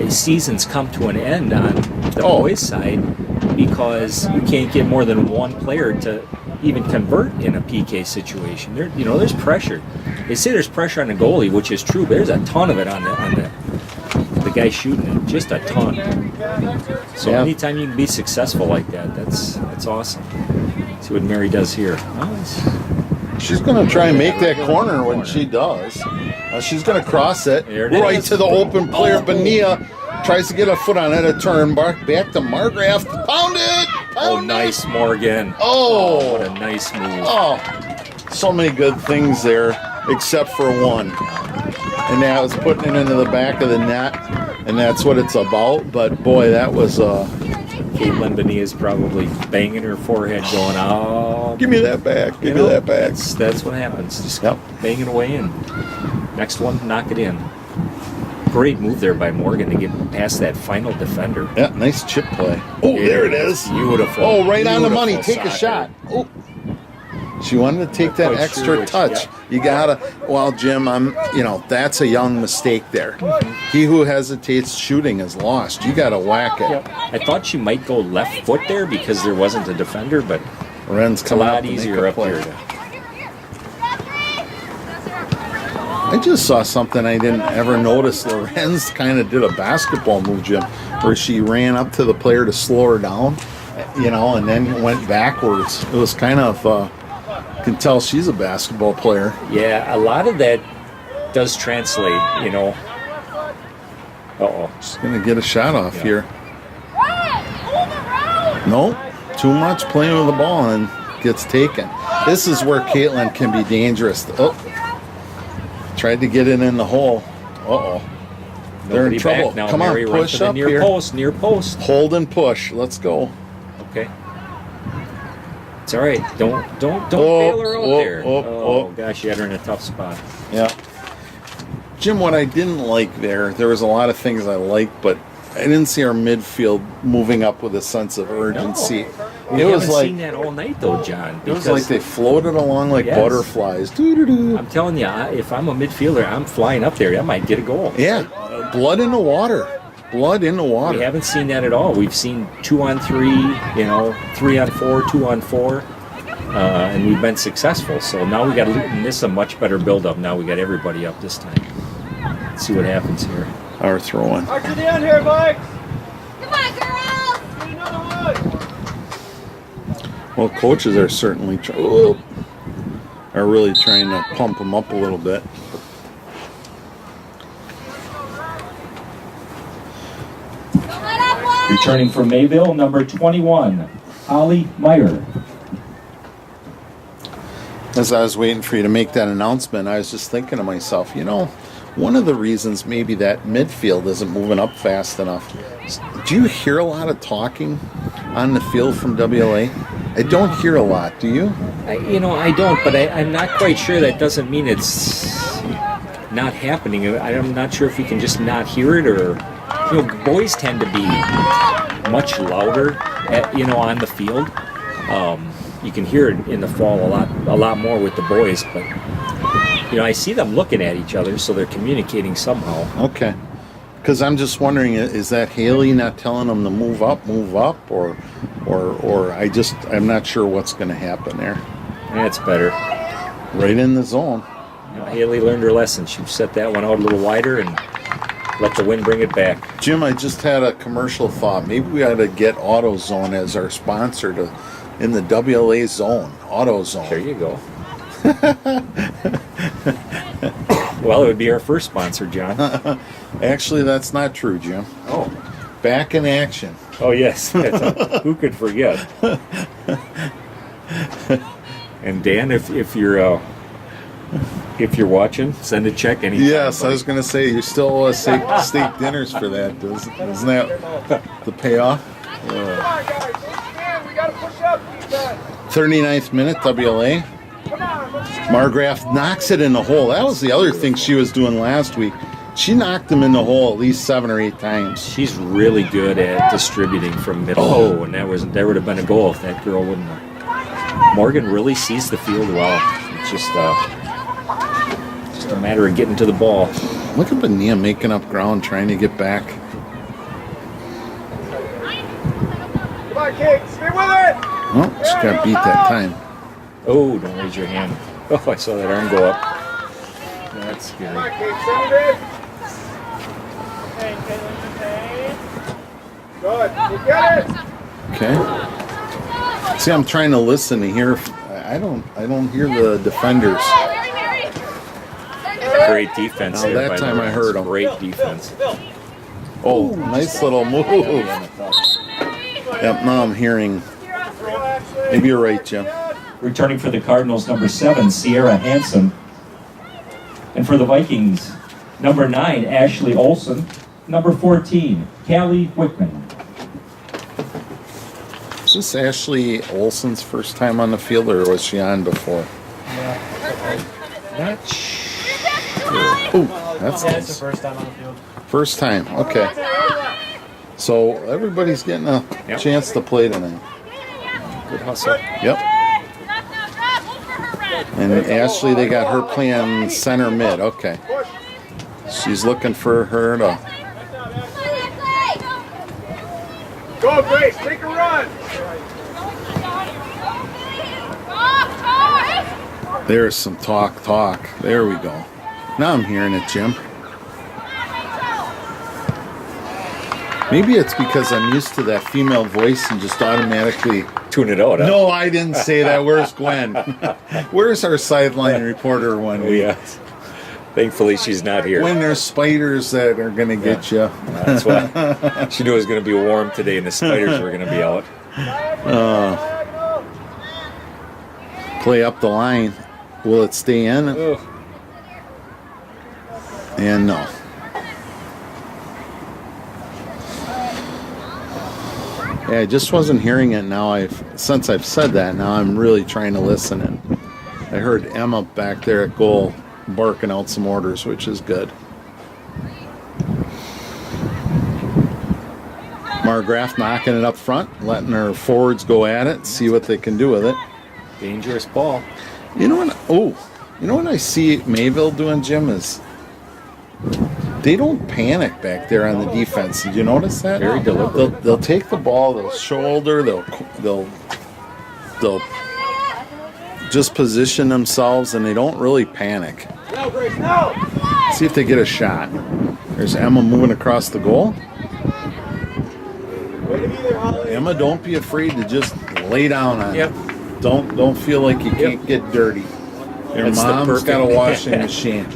seasons come to an end on the boys' side because you can't get more than one player to even convert in a PK situation. There's pressure. They say there's pressure on the goalie, which is true, but there's a ton of it on the guy shooting it. Just a ton. So anytime you can be successful like that, that's awesome. See what Mary does here. she's going to try and make that corner when she does. She's going to cross it right to the open player. Bonilla tries to get a foot on it, a turn. Back to Margraf. Pound it! Pound nice, Morgan. Oh, what a nice move. Oh, so many good things there, except for one. And that was putting it into the back of the net, and that's what it's about. But, boy, that was... Caitlin Bonilla is probably banging her forehead going, oh... Give me that back. Give me that back. That's what happens. Just banging away in. Next one, knock it in. Great move there by Morgan to get past that final defender. Yeah, nice chip play. Oh, there it is. Beautiful. Oh, right on the Beautiful money. Take a soccer. shot. Oh. She wanted to take that quite extra sure which- touch. yeah. You gotta. Well, Jim, that's a young mistake there. He who hesitates shooting is lost. You gotta whack it. I thought she might go left foot there because there wasn't a defender, but Ren's it's a coming lot up to make easier a up play. here. I just saw something I didn't ever notice. Lorenz kind of did a basketball move, Jim, where she ran up to the player to slow her down, and then went backwards. It was kind of, can tell she's a basketball player. Yeah, a lot of that does translate, Uh-oh. She's going to get a shot off here. Nope. Too much playing with the ball and gets taken. This is where Caitlin can be dangerous. Oh. Tried to get it in the hole. Uh-oh. They're Nobody in trouble. back now. Come Mary, on, run push to the up near here. post, near post. Hold and push. Let's go. Okay. It's all right. Don't Oh, bail her out oh, there. oh. Gosh, you had her in a tough spot. Yeah. Jim, what I didn't like there was a lot of things I liked, but I didn't see our midfield moving up with a sense of urgency. We It was haven't like seen that all night though, John. it was like they floated along like Yes. butterflies. Doo-doo-doo. I'm telling you, if I'm a midfielder, I'm flying up there. I might get a goal. Yeah, blood in the water. Blood in the water. We haven't seen that at all. We've seen 2-on-3, 3-on-4, 2-on-4, and we've been successful. So now we got this is a much better build-up. Now we got everybody up this time. Let's see what happens here. Our throw-in. Mark to the end here, Mike. Come on, girls! Get another one. Well, coaches are certainly are really trying to pump them up a little bit. Don't let up one! Returning from Mayville, number 21, Holly Meyer. As I was waiting for you to make that announcement, I was just thinking to myself, one of the reasons maybe that midfield isn't moving up fast enough. Do you hear a lot of talking on the field from WLA? I don't hear a lot. Do you? I don't, but I'm not quite sure. That doesn't mean it's not happening. I'm not sure if we can just not hear it, or boys tend to be much louder, on the field. You can hear it in the fall a lot more with the boys, but I see them looking at each other, so they're communicating somehow. Okay. Because I'm just wondering, is that Haley not telling them to move up, or I'm not sure what's going to happen there. That's better. Right in the zone. Haley learned her lesson. She set that one out a little wider and let the wind bring it back. Jim, I just had a commercial thought. Maybe we ought to get AutoZone as our sponsor in the WLA zone. AutoZone. There you go. Well, it would be our first sponsor, John. Actually, that's not true, Jim. Oh. Back in action. Oh, yes. Who could forget? And Dan, if you're watching, send a check anytime. Yes, I was going to say, you still owe us steak dinners for that. Isn't that the payoff? Come on, guys. We got to push up defense. 39th minute, WLA. Come on. Let's Margraf knocks it in the hole. That was the other thing she was doing last week. She knocked him in the hole at least 7 or 8 times. She's really good at distributing from middle. Oh, and that would have been a goal if that girl wouldn't have. Morgan really sees the field well. It's just a matter of getting to the ball. Look at Benia making up ground, trying to get back. Come on, Kate. Stay with it. Oh, she got beat that time. Oh, don't raise your hand. Oh, I saw that arm go up. That's Come on, scary. Kate. Send it in. Good. You get it. Okay. See, I'm trying to listen to hear. I don't hear the defenders. Mary, Mary! Send it Great defense Now, there. that by the time way. I heard 'em. Great defense. Oh, nice little move. Yep, now I'm hearing. Maybe you're right, Jim. Returning for the Cardinals, number 7, Sierra Hansen. And for the Vikings, number 9, Ashley Olson. Number 14, Callie Wickman. Is this Ashley Olson's first time on the field, or was she on before? Not Oh, that's Yeah, it's the nice. first time on the field. First time. Okay. So everybody's getting a Yep. chance to play tonight. good hustle. Yep. And Ashley, they got her playing center mid. Okay. She's looking for her to. Go, Grace. Take a run. There's some talk. There we go. Now I'm hearing it, Jim. Maybe it's because I'm used to that female voice and just automatically. Tune it out. Huh? No, I didn't say that. Where's Gwen? Where's our sideline reporter when Oh, yes. Thankfully, she's not here. when there's spiders that are going to get you? That's why she knew it was going to be warm today and the spiders were going to be out. Play up the line. Will it stay in? And no. Yeah, I just wasn't hearing it now. Since I've said that, now I'm really trying to listen. And I heard Emma back there at goal barking out some orders, which is good. Margraf knocking it up front, letting her forwards go at it, see what they can do with it. Dangerous ball. You know what I see Mayville doing, Jim, is they don't panic back there on the defense. Did you notice that? Very deliberate. They'll take the ball, they'll shoulder, they'll just position themselves, and they don't really panic. See if they get a shot. There's Emma moving across the goal. Emma, don't be afraid to just lay down on it. Don't feel like you can't get dirty. Your That's the mom's got a perfect- washing machine.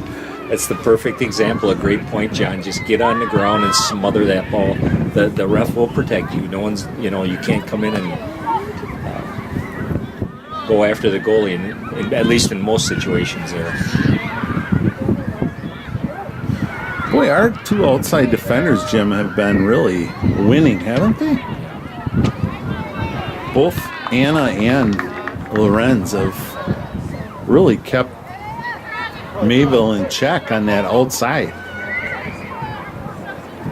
That's the perfect example. A great point, John. Just get on the ground and smother that ball. The ref will protect you. No one's, you can't come in and go after the goalie, at least in most situations there. Boy, our two outside defenders, Jim, have been really winning, haven't they? Both Anna and Lorenz have really kept Mayville in check on that outside.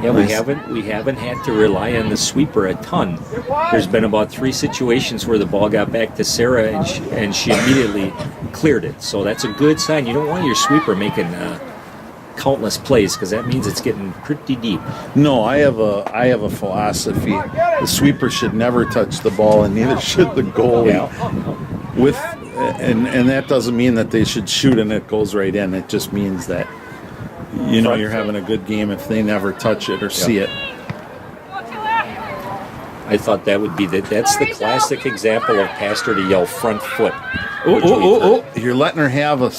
Yeah, Nice. we haven't had to rely on the sweeper a ton. There's been about 3 situations where the ball got back to Sarah and she immediately cleared it. So that's a good sign. You don't want your sweeper making countless plays because that means it's getting pretty deep. No, I have a philosophy. The sweeper should never touch the ball, and neither should the goalie. And that doesn't mean that they should shoot and it goes right in. It just means that you're having a good game if they never touch it or see it. I thought that would be that's the classic example of Pastor to yell front foot. Oh! You're letting her have a.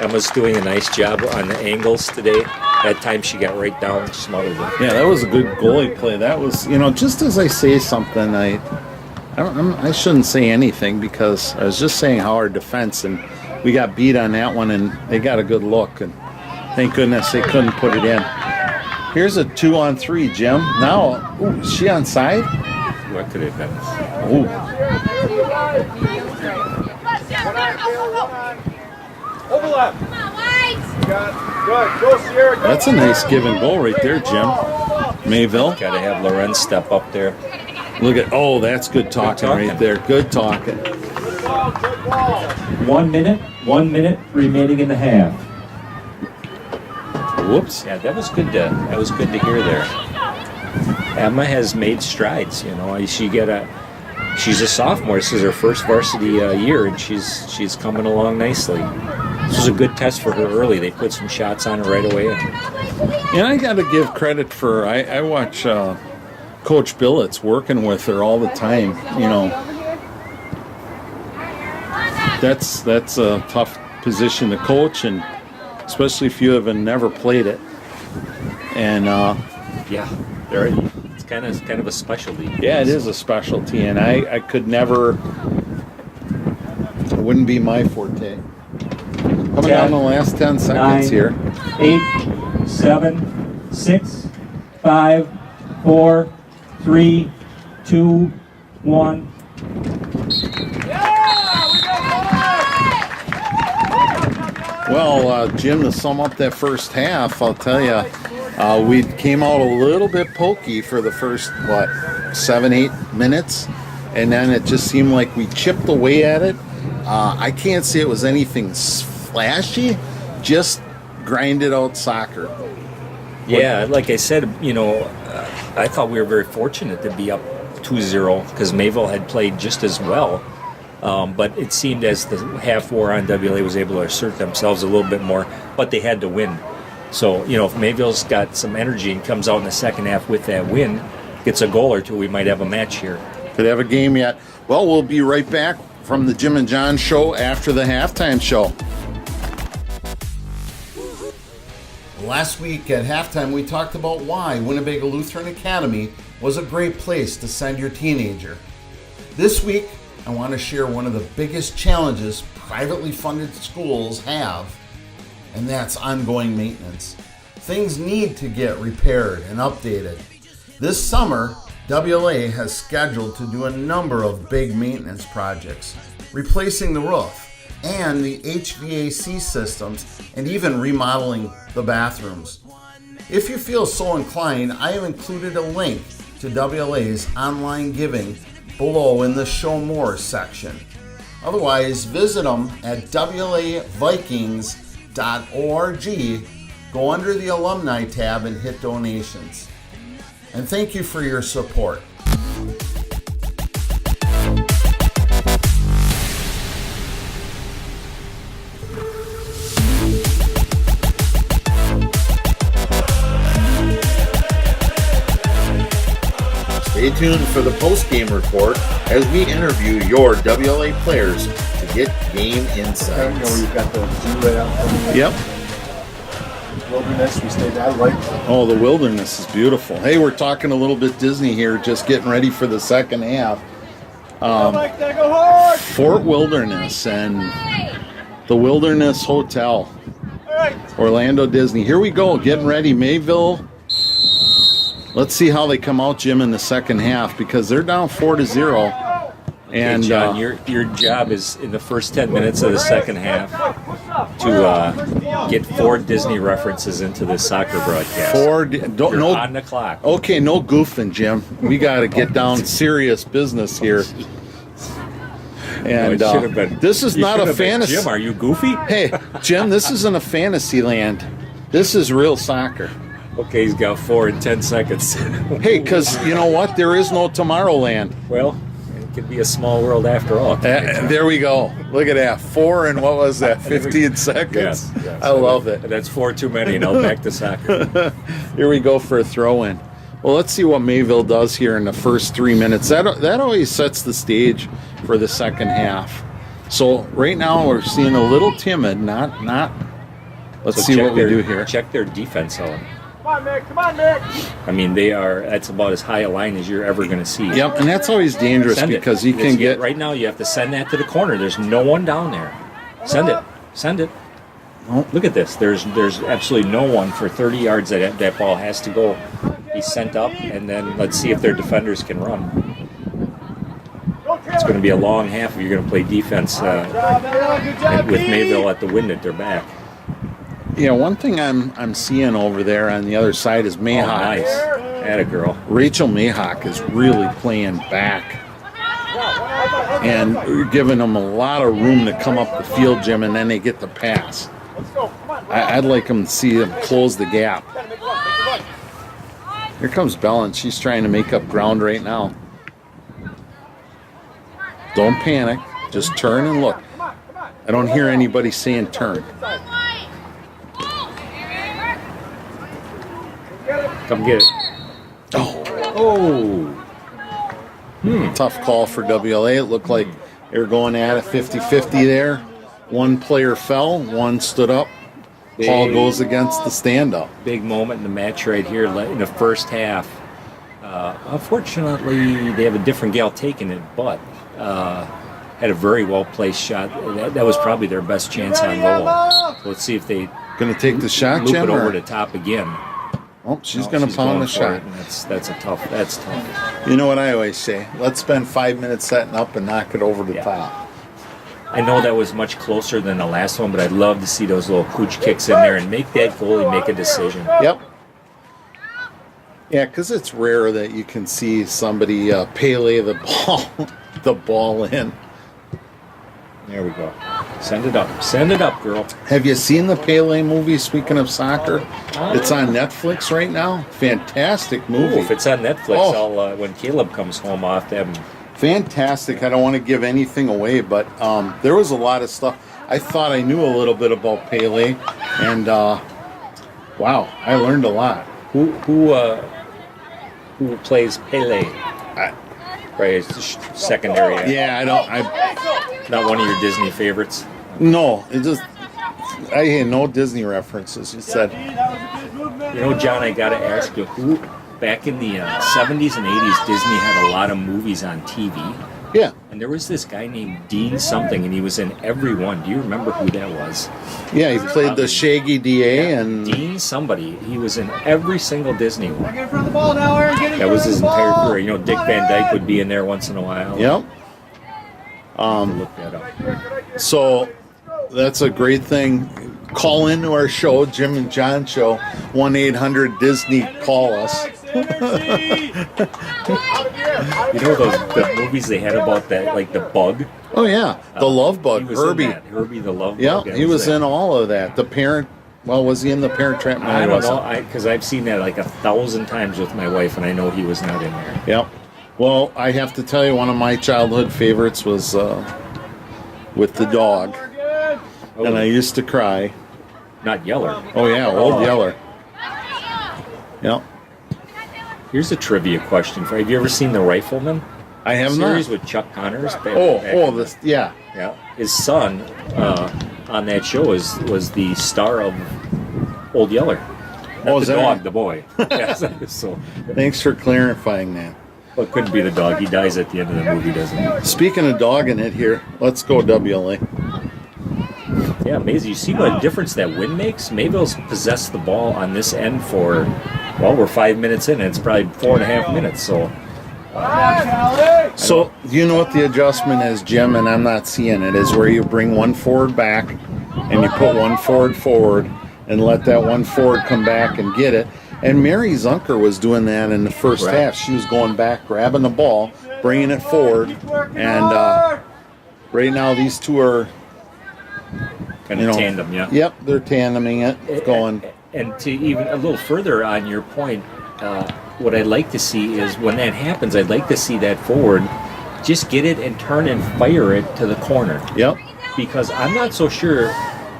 Emma's doing a nice job on the angles today. That time she got right down and smothered it. Yeah, that was a good goalie play. That was, just as I say something, I shouldn't say anything because I was just saying how our defense, and we got beat on that one, and they got a good look, and thank goodness they couldn't put it in. Here's a 2-on-3, Jim. Now, is she onside? What could it have been? Ooh. Overlap. Come on, White. Good. Go, Sierra. Go. That's a nice give and go right there, Jim. Mayville. Got to have Lorenz step up there. Look at, that's good talking right there. Good talking. Good ball. 1 minute remaining in the half. Whoops. Yeah, that was good to hear there. Emma has made strides. She's a sophomore. This is her first varsity year, and she's coming along nicely. This was a good test for her early. They put some shots on her right away. And I got to give credit for, I watch Coach Billets working with her all the time. That's a tough position to coach, and especially if you have never played it. And it's kind of a specialty. yeah, it is a specialty, and I could never. It wouldn't be my forte. Coming down the last 10 seconds 9, here. 8, 7, 6, 5, 4, 3, 2, 1. Well, Jim, to sum up that first half, I'll tell you, we came out a little bit pokey for the first, 7-8 minutes, and then it just seemed like we chipped away at it. I can't say it was anything flashy, just grinded out soccer. Yeah, like I said, I thought we were very fortunate to be up 2-0 because Mayville had played just as well. But it seemed as the half wore on, WLA was able to assert themselves a little bit more, but they had to win. So, if Mayville's got some energy and comes out in the second half with that win, gets a goal or two, we might have a match here. Could have a game yet. Well, we'll be right back from the Jim and John show after the halftime show. Last week at halftime, we talked about why Winnebago Lutheran Academy was a great place to send your teenager. This week, I want to share one of the biggest challenges privately funded schools have, and that's ongoing maintenance. Things need to get repaired and updated. This summer, WLA has scheduled to do a number of big maintenance projects, replacing the roof and the HVAC systems, and even remodeling the bathrooms. If you feel so inclined, I have included a link to WLA's online giving below in the Show More section. Otherwise, visit them at WLAVikings.org, go under the Alumni tab and hit Donations. And thank you for your support. Stay tuned for the post-game report as we interview your WLA players to get game insights. You've got the zoo right out from you. Yep. Wilderness, we stayed that right. Oh, the wilderness is beautiful. Hey, we're talking a little bit Disney here, just getting ready for the second half. Mike, gotta go hard. Fort Wilderness and the Wilderness Hotel, All right. Orlando Disney. Here we go, getting ready. Mayville. Let's see how they come out, Jim, in the second half, because they're down 4-0. And Hey, John, your job is in the first 10 minutes of the second half to get 4 Disney references into the soccer broadcast. don't You're no. on the clock. Okay, no goofing, Jim. We got to get down serious business here. And It should have been. this is You not should a have been, fantasy. Jim, are you goofy? Hey, Jim, this isn't a fantasy land. This is real soccer. Okay, he's got 4 in 10 seconds. Hey, because you know what? There is no Tomorrowland. Well, it could be a small world after all. There we go. Look at that. 4 and what was that? 15 seconds? Yes. I love it. That's 4 too many. Now back to soccer. Here we go for a throw in. Well, let's see what Mayville does here in the first 3 minutes. That always sets the stage for the second half. So right now we're seeing a little timid, not. Let's So see check what we their- do here. Check their defense out. Come on, Nick. Come on, Nick. I mean, that's about as high a line as you're ever going to see. Yep, and that's always dangerous Send it. because you can get. right now. You have to send that to the corner. There's no one down there. Send it. Send it. Oh. Look at this. There's absolutely no one for 30 yards. That ball has to go be sent up, and then let's see if their defenders can run. It's going to be a long half if you're going to play defense Good job, with Pete. Mayville at the wind at their back. Yeah, one thing I'm seeing over there on the other side is Oh, Mayhawk. nice. Atta girl. Rachel Mayhawk is really playing back and giving them a lot of room to come up the field, Jim, and then they get the pass. Let's go. Come on. I'd like them to see them close the gap. Gotta make a run. Make a run. Here comes Bellen. She's trying to make up ground right now. Don't panic. Just turn and look. Come on. Come on. I don't hear anybody saying turn. Come get it. Oh. Tough call for WLA. It looked like they were going at it 50-50 there. One player fell, one stood up. Ball goes against the stand-up. Big moment in the match right here in the first half. Unfortunately, they have a different gal taking it, but had a very well-placed shot. That was probably their best chance on goal. So let's see if they Going to take the shot, loop Jim? it over or- the top again. Oh, she's No, going to pound going the for shot. it, and that's tough. You know what I always say? Let's spend 5 minutes setting up and knock it over the Yeah. top. I know that was much closer than the last one, but I'd love to see those little pooch kicks in there and make that goalie make a decision. Yep. Yeah, because it's rare that you can see somebody Pele the ball in. There we go. Send it up. Send it up, girl. Have you seen the Pele movie? Speaking of soccer, it's on Netflix right now. Fantastic movie. Ooh, if it's on Netflix, Oh. I'll when Caleb comes home, I'll have to have him. Fantastic. I don't want to give anything away, but there was a lot of stuff. I thought I knew a little bit about Pele, and wow, I learned a lot. Who plays Pele? Right, it's secondary. Yeah, I Not one of your Disney favorites. no, it just I had no Disney references. You said That was a good movement. You know, John, I gotta ask you, back in the 70s and 80s, Disney had a lot of movies on TV. Yeah. And there was this guy named Dean something, and he was in every one. Do you remember who that was? Yeah, he played the Shaggy DA and Dean somebody. He was in every single Disney one. Get in front of the ball now, Aaron. Get in That was front of his the entire ball. career. You know, Dick Van Dyke would be in there once in a while. yep. Look that up. So that's a great thing. Call into our show, Jim and John Show, 1-800-DISNEY. Call us. You know the movies they had about that, like the bug? Oh yeah, the Love Bug, He was Herbie. in that. Herbie the Love Yeah, Bug. he was in all of that. The Parent. Well, was he in the Parent Trap? No, I he don't wasn't. know, because I've seen that like 1,000 times with my wife, and I know he was not in there. Yep. Well, I have to tell you, one of my childhood favorites was with the dog, Oh, and I used to cry. not Yeller. Oh yeah, old Yeller. Yep. Here's a trivia question for you. Have you ever seen The Rifleman? I have Series not. with Chuck Connors. This. Yeah. Yeah. His son on that show was the star of Old Yeller. Not Oh, the is that dog, right? the boy. Yes. So, Thanks for clarifying that. well, it couldn't be the dog. He dies at the end of the movie, doesn't he? Speaking of dog in it here, let's go WLA. Yeah, amazing. You see what a difference that wind makes? Mayville's possessed the ball on this end for, well, we're 5 minutes in, and it's probably 4.5 minutes. So, So, you know what the adjustment is, Jim, and I'm not seeing it, is where you bring one forward back and you put one forward and let that one forward come back and get it. And Mary Zunker was doing that in the first Right. half. She was going back, grabbing the ball, bringing it forward, and right now these two are, kind you of know, tandem, yeah. Yep, they're tandeming it, going. And to even a little further on your point, what I'd like to see is when that happens, I'd like to see that forward just get it and turn and fire it to the corner. Yep. Because I'm not so sure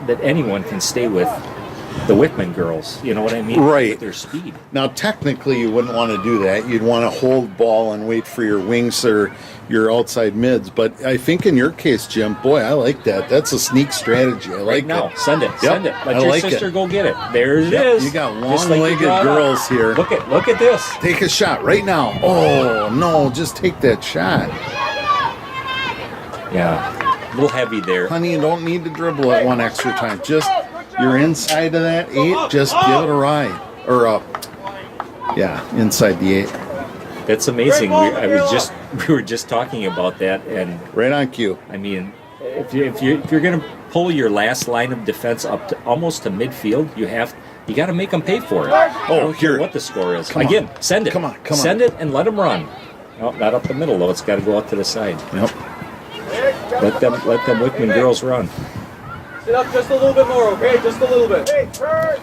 that anyone can stay with the Wickman girls. You know what I mean? Right. With their speed. Now, technically, you wouldn't want to do that. You'd want to hold ball and wait for your wings or your outside mids. But I think in your case, Jim, boy, I like that. That's a sneak strategy. I like Right now, it. send it. Yep, Send it. Let I your like sister it. go get it. There it Yep, is. you got Just like you long-legged brought up. girls here. Look at this. Take a shot right now. Oh, no, just take that shot. Yeah. A little heavy there. Honey, you don't need to dribble it one extra time. Just, you're inside of that 8, just give it a ride. Or up. Yeah, inside the 8. That's amazing. We were just talking about that, and Right on cue. I mean, if you're going to pull your last line of defense up to almost to midfield, you got to make them pay for it. I don't care here. what the score is. Come on. Again, send it. Come on. Send it and let them run. No, not up the middle though. It's got to go out to the side. Yep. Let them Wickman girls run. Sit up just a little bit more, okay? Just a little bit. Hey, turn.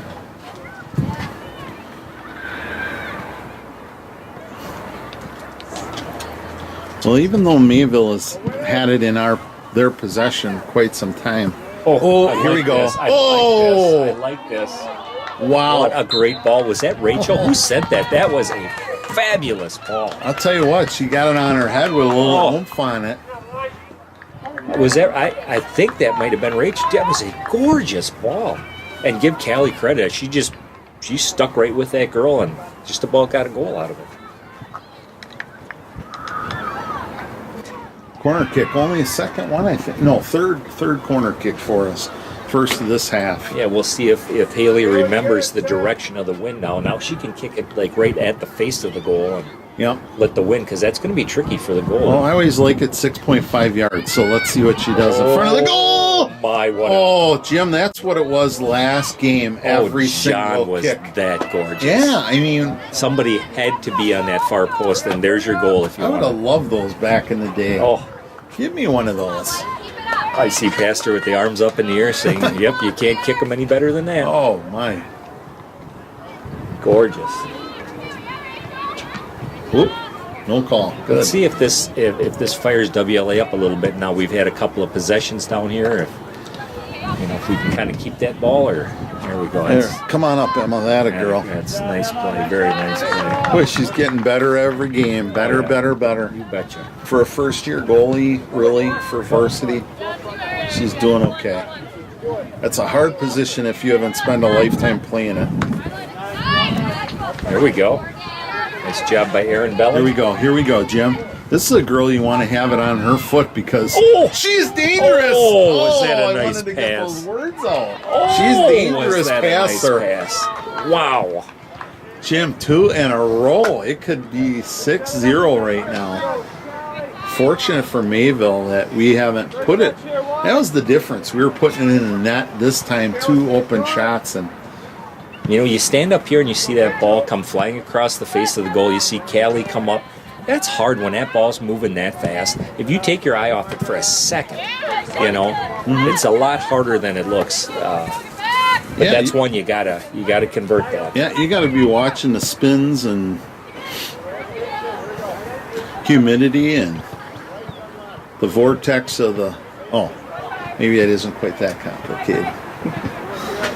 Well, even though Mayville has had it in their possession quite some time. I here we like go. this. I like this. Wow. What a great ball. Was that Rachel? Who sent that? That was a fabulous ball. I'll tell you what, she got it on her head with a little Oh. oomph on it. Was that? I think that might have been Rachel. That was a gorgeous ball. And give Callie credit. She stuck right with that girl and just about got a goal out of it. Corner kick, only a second one, I think. No, third corner kick for us. First of this half. Yeah, we'll see if Haley remembers the direction of the wind now. Now she can kick it like right at the face of the goal and Yep. let the wind, because that's going to be tricky for the goal. Well, I always like it 6.5 yards, so let's see what she does in front of the goal. My, what a Oh, Jim, that's what it was last game. Every John single was kick. that gorgeous. Yeah, I mean, Somebody had to be on that far post, and there's your goal if you I would want. have loved those back in the day. Oh, Give me one of those. Keep it up. I see Pastor with the arms up in the air saying, yep, you can't kick them any better than that. Oh, my. Gorgeous. Whoop. No call. Good. Let's see if this fires WLA up a little bit. Now we've had a couple of possessions down here. If we can kind of keep that ball, or there we go. There. That's, Come on up, Emma. That a girl. That's a nice play. Very nice play. Boy, she's getting better every game. Better, better, better. You betcha. For a first-year goalie, really, for varsity, she's doing okay. That's a hard position if you haven't spent a lifetime playing it. There we go. Nice job by Aaron Belling. Here we go, Jim. This is a girl you want to have it on her foot because she's dangerous. Oh, was that a I nice wanted to get pass. those words out. Oh, She's dangerous was that a nice passer. pass. Wow. Jim, 2 in a row. It could be 6-0 right now. Fortunate for Mayville that we haven't put it. That was the difference. We were putting it in the net this time, 2 open shots, and You know, you stand up here and you see that ball come flying across the face of the goal. You see Callie come up. That's hard when that ball's moving that fast. If you take your eye off it for a second, you know, it's a lot harder than it looks. But Yeah, that's one you gotta convert that. yeah, you got to be watching the spins and humidity and the vortex of the. Oh, maybe that isn't quite that complicated.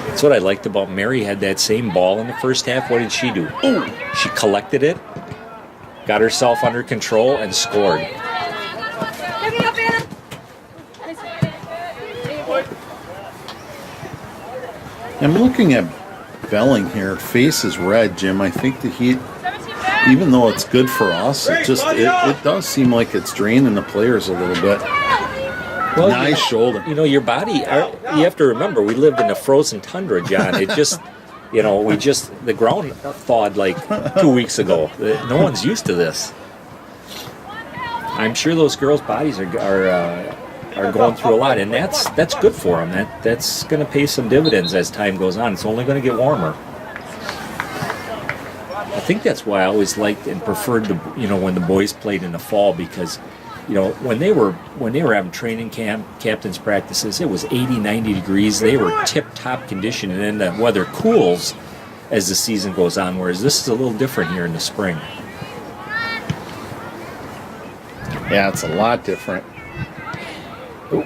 That's what I liked about Mary. Had that same ball in the first half. What did she do? Oh, she collected it, got herself under control, and scored. Pick it up, Anna. I'm looking at Belling here. Face is red, Jim. I think the heat, even though it's good for us, it does seem like it's draining the players a little bit. Well, Nice shoulder. You know, your body, you have to remember, we lived in a frozen tundra, John. It just, you know, the ground thawed like 2 weeks ago. No one's used to this. I'm sure those girls' bodies are going through a lot, and that's good for them. That's going to pay some dividends as time goes on. It's only going to get warmer. I think that's why I always liked and preferred when the boys played in the fall, because you know, when they were having training camp, captain's practices, it was 80, 90 degrees. They were tip-top condition, and then the weather cools as the season goes on, whereas this is a little different here in the spring. Yeah, it's a lot different. You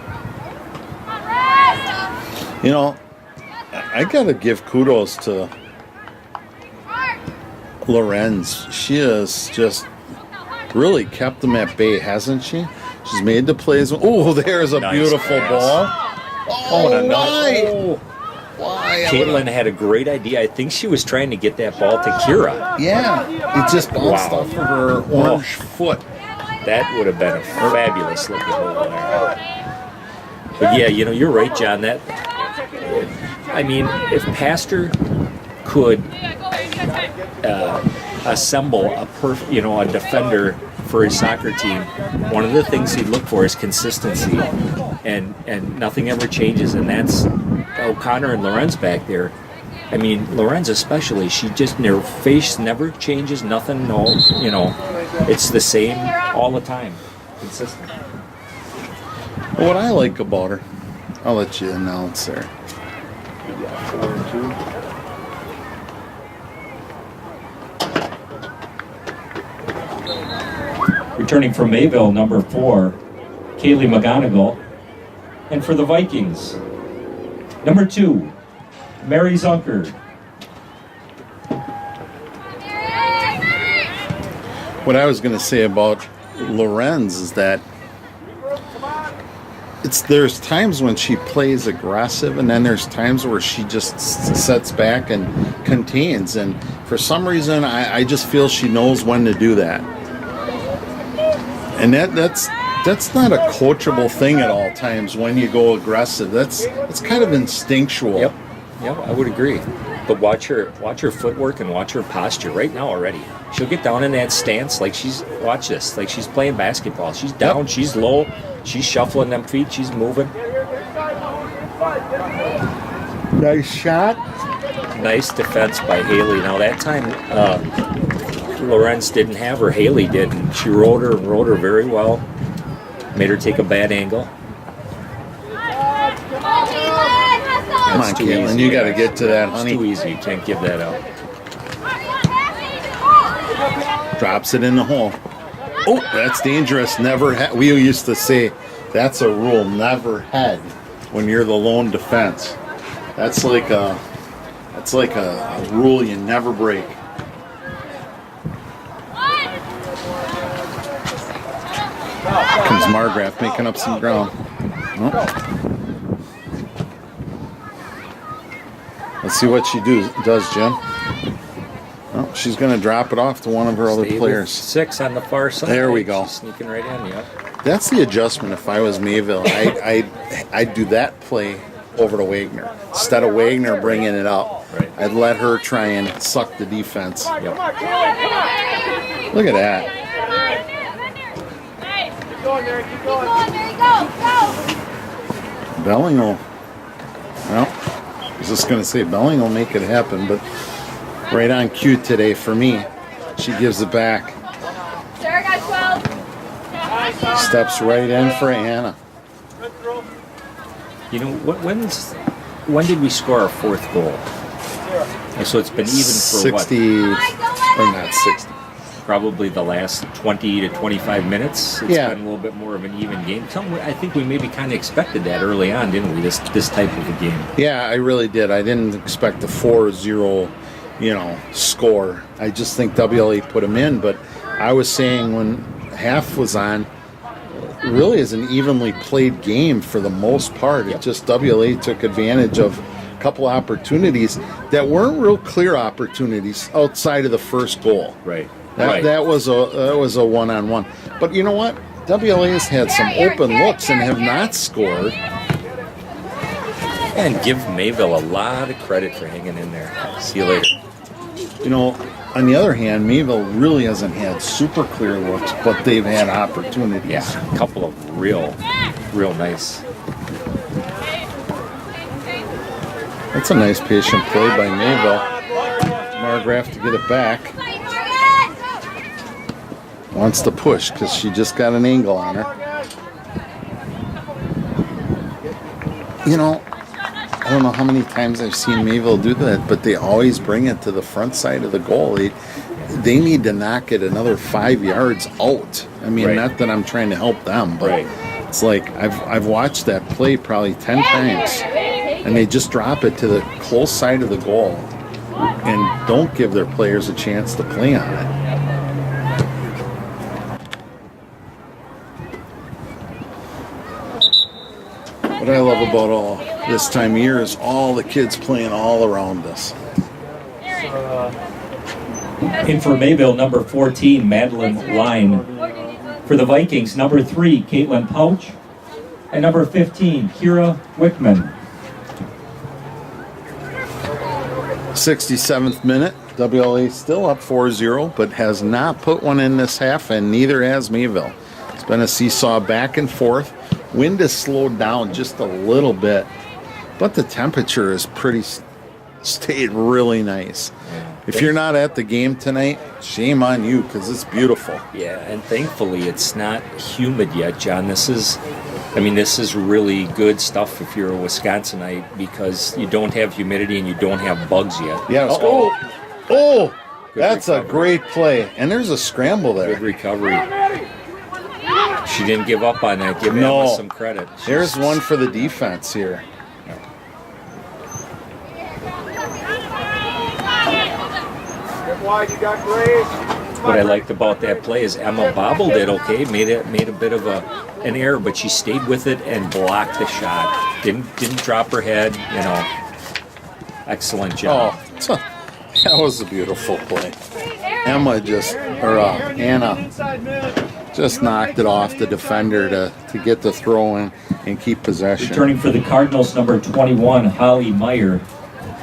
know, I got to give kudos to Lorenz. She has just really kept them at bay, hasn't she? She's made the plays. Oh, there's a Nice beautiful pass. ball. Oh, and why? oh. Why? Caitlin had a great idea. I think she was trying to get that ball to Kira. Yeah, it just bounced Wow. off of her orange foot. That would have been a fabulous looking goal there. But yeah, you know, you're right, John. I mean, if Pastor could assemble a defender for his soccer team, one of the things he'd look for is consistency, and nothing ever changes, and that's O'Connor and Lorenz back there. I mean, Lorenz especially, her face never changes, nothing, it's the same all the time, consistent. What I like about her, I'll let you announce there. 4-2. Returning from Mayville, number 4, Kaylee McGonigal. And for the Vikings, number 2, Mary Zunker. What I was going to say about Lorenz is that there's times when she plays aggressive, and then there's times where she just sets back and contains. And for some reason, I just feel she knows when to do that. And that's not a coachable thing at all times when you go aggressive. That's kind of instinctual. Yep, I would agree. But watch her footwork and watch her posture right now already. She'll get down in that stance like she's playing basketball. She's down, she's low, she's shuffling them feet, she's moving. Nice shot. Nice defense by Haley. Now that time, Lorenz didn't have her, Haley did, and she rode her very well. Made her take a bad angle. Come on, That's too Caitlin, easy. you got to get to that, It's honey. too easy. You can't give that out. Drops it in the hole. Oh, that's dangerous. We used to say that's a rule, never head when you're the lone defense. That's like a rule you never break. Comes Margraf making up some ground. Oh. Let's see what she does, Jim. Oh, she's going to drop it off to one of her other Stay with players. 6 on the far side. There we go. She's sneaking right in, yep. That's the adjustment. If I was Mayville, I'd do that play over to Wagner instead of Wagner bringing it up. Right. I'd let her try and suck the defense. Come on, Look at that. Keep going, Mary. Keep Keep going. going, there you go. Go. Belling will. Well, I was just going to say Belling will make it happen, but right on cue today for me. She gives it back. Sarah got 12. Steps right in for Anna. Good throw. You know, when did we score our 4th goal? So it's been even for 60, or What? not 60. Probably the last 20 to 25 minutes. It's Yeah. been a little bit more of an even game. I think we maybe kind of expected that early on, didn't we? This type of a game. Yeah, I really did. I didn't expect a 4-0, score. I just think WLA put them in, but I was saying when half was on, really is an evenly played game for the most part. It just WLA took advantage of a couple opportunities that weren't real clear opportunities outside of the first goal. Right. That was a one-on-one. But you know what? WLA has had some open looks and have not scored. And give Mayville a lot of credit for hanging in there. See you later. On the other hand, Mayville really hasn't had super clear looks, but they've had opportunities. Yeah, a couple of real nice. That's a nice patient play by Mayville. Margraf to get it back. Wants to push because she just got an angle on her. I don't know how many times I've seen Mayville do that, but they always bring it to the front side of the goal. They need to knock it another 5 yards out. I mean, Right. not that I'm trying to help them, but Right. it's like I've watched that play probably 10 times, and they just drop it to the close side of the goal and don't give their players a chance to play on it. What I love about all this time of year is all the kids playing all around us. In for Mayville, number 14, Madeline Line. For the Vikings, number 3, Caitlin Pouch. And number 15, Kira Wickman. 67th minute. WLA still up 4-0, but has not put one in this half, and neither has Mayville. It's been a seesaw back and forth. Wind has slowed down just a little bit, but the temperature is stayed really nice. If you're not at the game tonight, shame on you because it's beautiful. Yeah, and thankfully it's not humid yet, John. This is really good stuff if you're a Wisconsinite because you don't have humidity and you don't have bugs yet. Yeah. Uh-oh. Oh, Good that's a recovery. great play. And there's a scramble Good there. recovery. She didn't give up on that. Give No. Emma some credit. There's one for the defense here. Get wide. You got Grace. What I liked about that play is Emma bobbled it okay, made a bit of an error, but she stayed with it and blocked the shot. Didn't drop her head. Excellent job. Oh, that was a beautiful play. Anna Inside mid. just knocked it off the defender to get the throw in and keep possession. Returning for the Cardinals, number 21, Holly Meyer.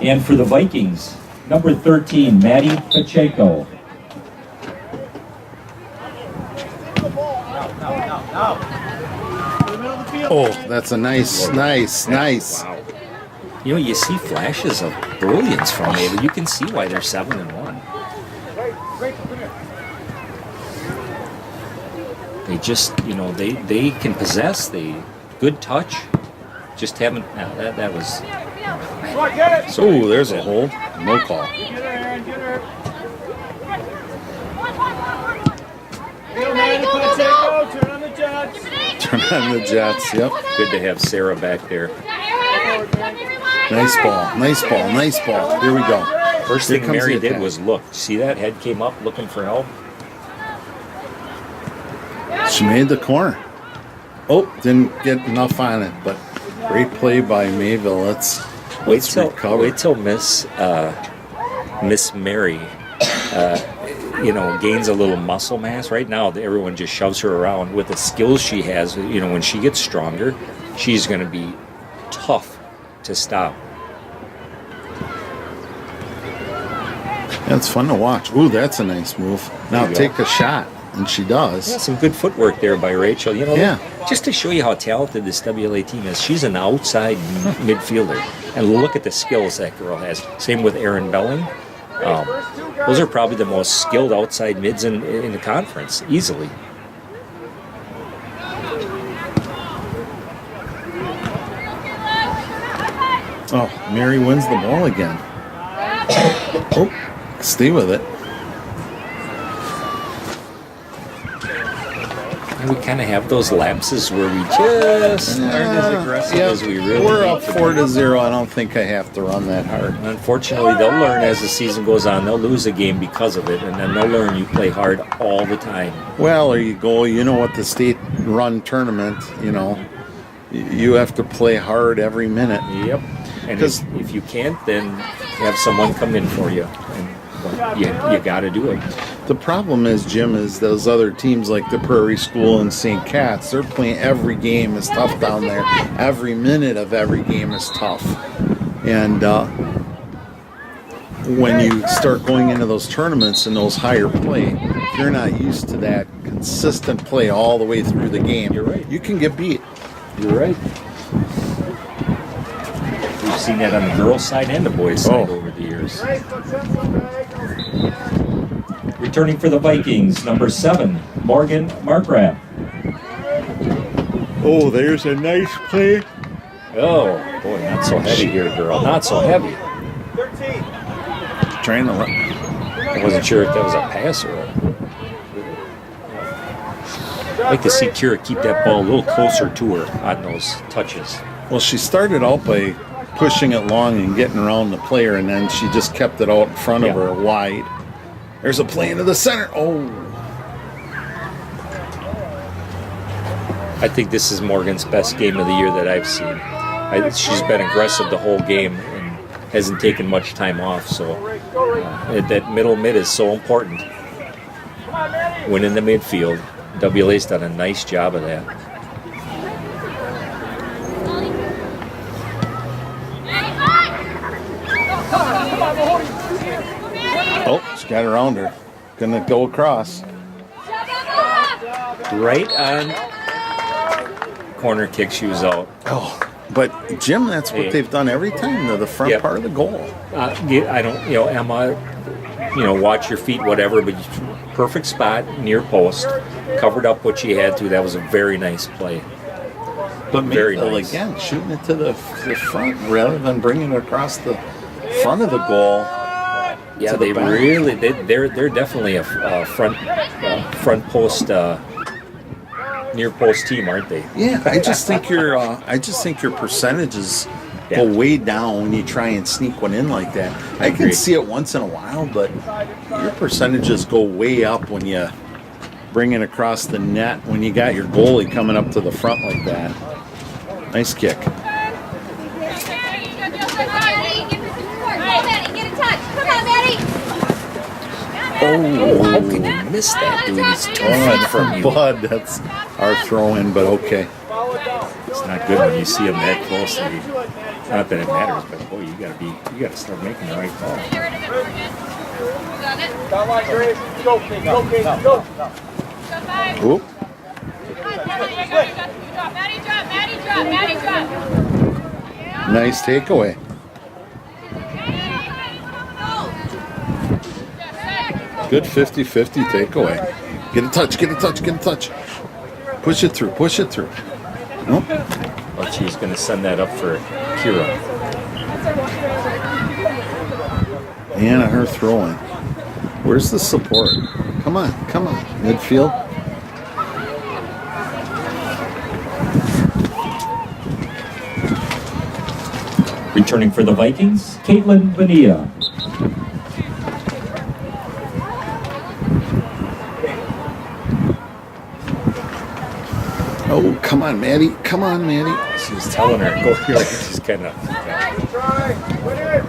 And for the Vikings, number 13, Maddie Pacheco. Oh, that's a nice. Wow. You see flashes of brilliance from Mayville. You can see why they're 7-1. They just, they can possess the good touch. Just haven't. No, that was. Come on, get it. So there's a hole. No call. Get her, Aaron. Get her. Go, man. Pacheco. Turn on the Jets. Turn on the Jets. Yep. Good to have Sarah back there. Nice ball. Here we go. First Here thing comes Mary the did attack. was look. See that? Head came up looking for help. She made the corner. Oh, didn't get enough on it, but great play by Mayville. Let's recover. Wait till Miss Mary gains a little muscle mass. Right now, everyone just shoves her around. With the skills she has, when she gets stronger, she's going to be tough to stop. That's fun to watch. Ooh, that's a nice move. Now take a shot, and she does. Yeah, some good footwork there by Rachel. Yeah. Just to show you how talented this WLA team is, she's an outside midfielder. And look at the skills that girl has. Same with Erin Belling. Those are probably the most skilled outside mids in the conference, easily. Oh, Mary wins the ball again. Oh, stay with it. And we kind of have those lapses where we just aren't as aggressive as we really We're need up to 4-0. I don't think I have to run that hard. Unfortunately, they'll learn as the season goes on. They'll lose a game because of it, and then they'll learn you play hard all the time. Well, there you go. You know what the state run tournament, you have to play hard every minute. Yep. And if you can't, then have someone come in for you. And you got to do it. The problem is, Jim, is those other teams like the Prairie School and St. Cat's, they're playing every game is tough down there. Every minute of every game is tough. And when you start going into those tournaments and those higher play, if you're not used to that consistent play all the way through the game, You're right. You can get beat. You're right. We've seen that on the girls' side and the boys' side over the years. Returning for the Vikings, number 7, Morgan Markgraf. Oh, there's a nice play. Oh, boy, not so heavy here, girl. Not so heavy. 13. Trying to I wasn't sure if that was a pass or I'd like to see Kira keep that ball a little closer to her on those touches. Well, she started out by pushing it long and getting around the player, and then she just kept it out in front of Yeah. her wide. There's a play into the center. Oh. I think this is Morgan's best game of the year that I've seen. She's been aggressive the whole game and hasn't taken much time off, so that middle mid is so important. Winning the midfield. WLA's done a nice job of that. Oh, she got around her. Gonna go across. Right on corner kick, she was out. Oh, but Jim, that's what Hey. they've done every time to the front Yep. part of the goal. I don't, Emma, watch your feet, whatever, but perfect spot, near post, covered up what she had to. That was a very nice play. But Very Mayfield, nice. again, shooting it to the front rather than bringing it across the front of the goal. Yeah, to the they back. really, they're definitely a front post, near post team, aren't they? Yeah, I just think your percentages go way down when you try and sneak one in like that. I can agree. see it once in a while, but your percentages go way up when you bring it across the net when you got your goalie coming up to the front like that. Nice kick. Maddie, get a touch. Come on, Maddie. Oh, how can you miss that, dude? He's 2 feet from you. Bud, that's our throw in, but okay. It's not good when you see him that close. Not that it matters, but boy, you gotta start making the right call. Get rid of it, Morgan. You got it. Down line, Grace. Go, Kate. Go, Kate. Go. Go five. Oop. Maddie drop. Nice takeaway. Good 50-50 takeaway. Get a touch. Push it through. Nope. But she's gonna send that up for Kira. Anna, her throwing. Where's the support? Come on. Midfield. Returning for the Vikings, Caitlin Bonilla. Oh, come on, Maddie. She was telling her, go here. She's kind of. Try. Win it.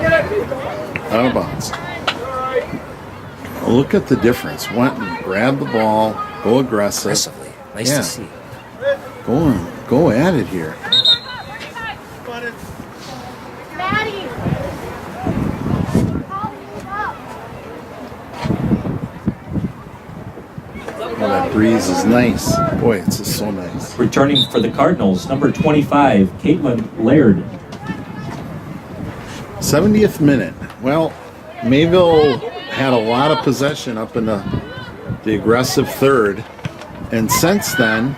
Get it. of bounds. Look at the difference. Went and grabbed the ball, go aggressive. Aggressively. Nice Yeah. to see. Go at it here. Maddie. Oh, that breeze is nice. Boy, it's just so nice. Returning for the Cardinals, number 25, Caitlin Laird. 70th minute. Well, Mayville had a lot of possession up in the aggressive third. And since then,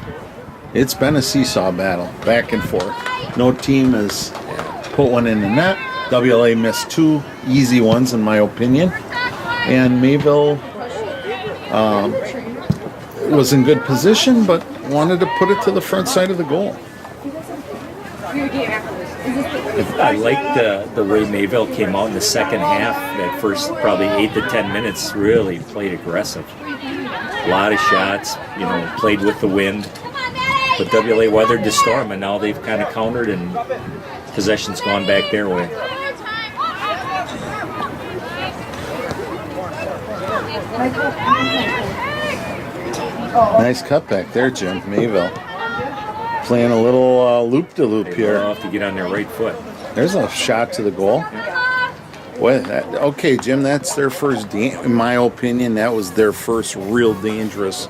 it's been a seesaw battle, back and forth. No team has put one in the net. WLA missed 2 easy ones, in my opinion. And Mayville was in good position, but wanted to put it to the front side of the goal. I liked the way Mayville came out in the second half. That first probably 8 to 10 minutes really played aggressive. A lot of shots, played with the wind. But WLA weathered the storm, and now they've kind of countered, and possession's gone back their way. Nice cutback there, Jim. Mayville playing a little loop-de-loop They here. have to get on their right foot. There's a shot to the goal. Okay, Jim, that's their first, in my opinion, that was their first real dangerous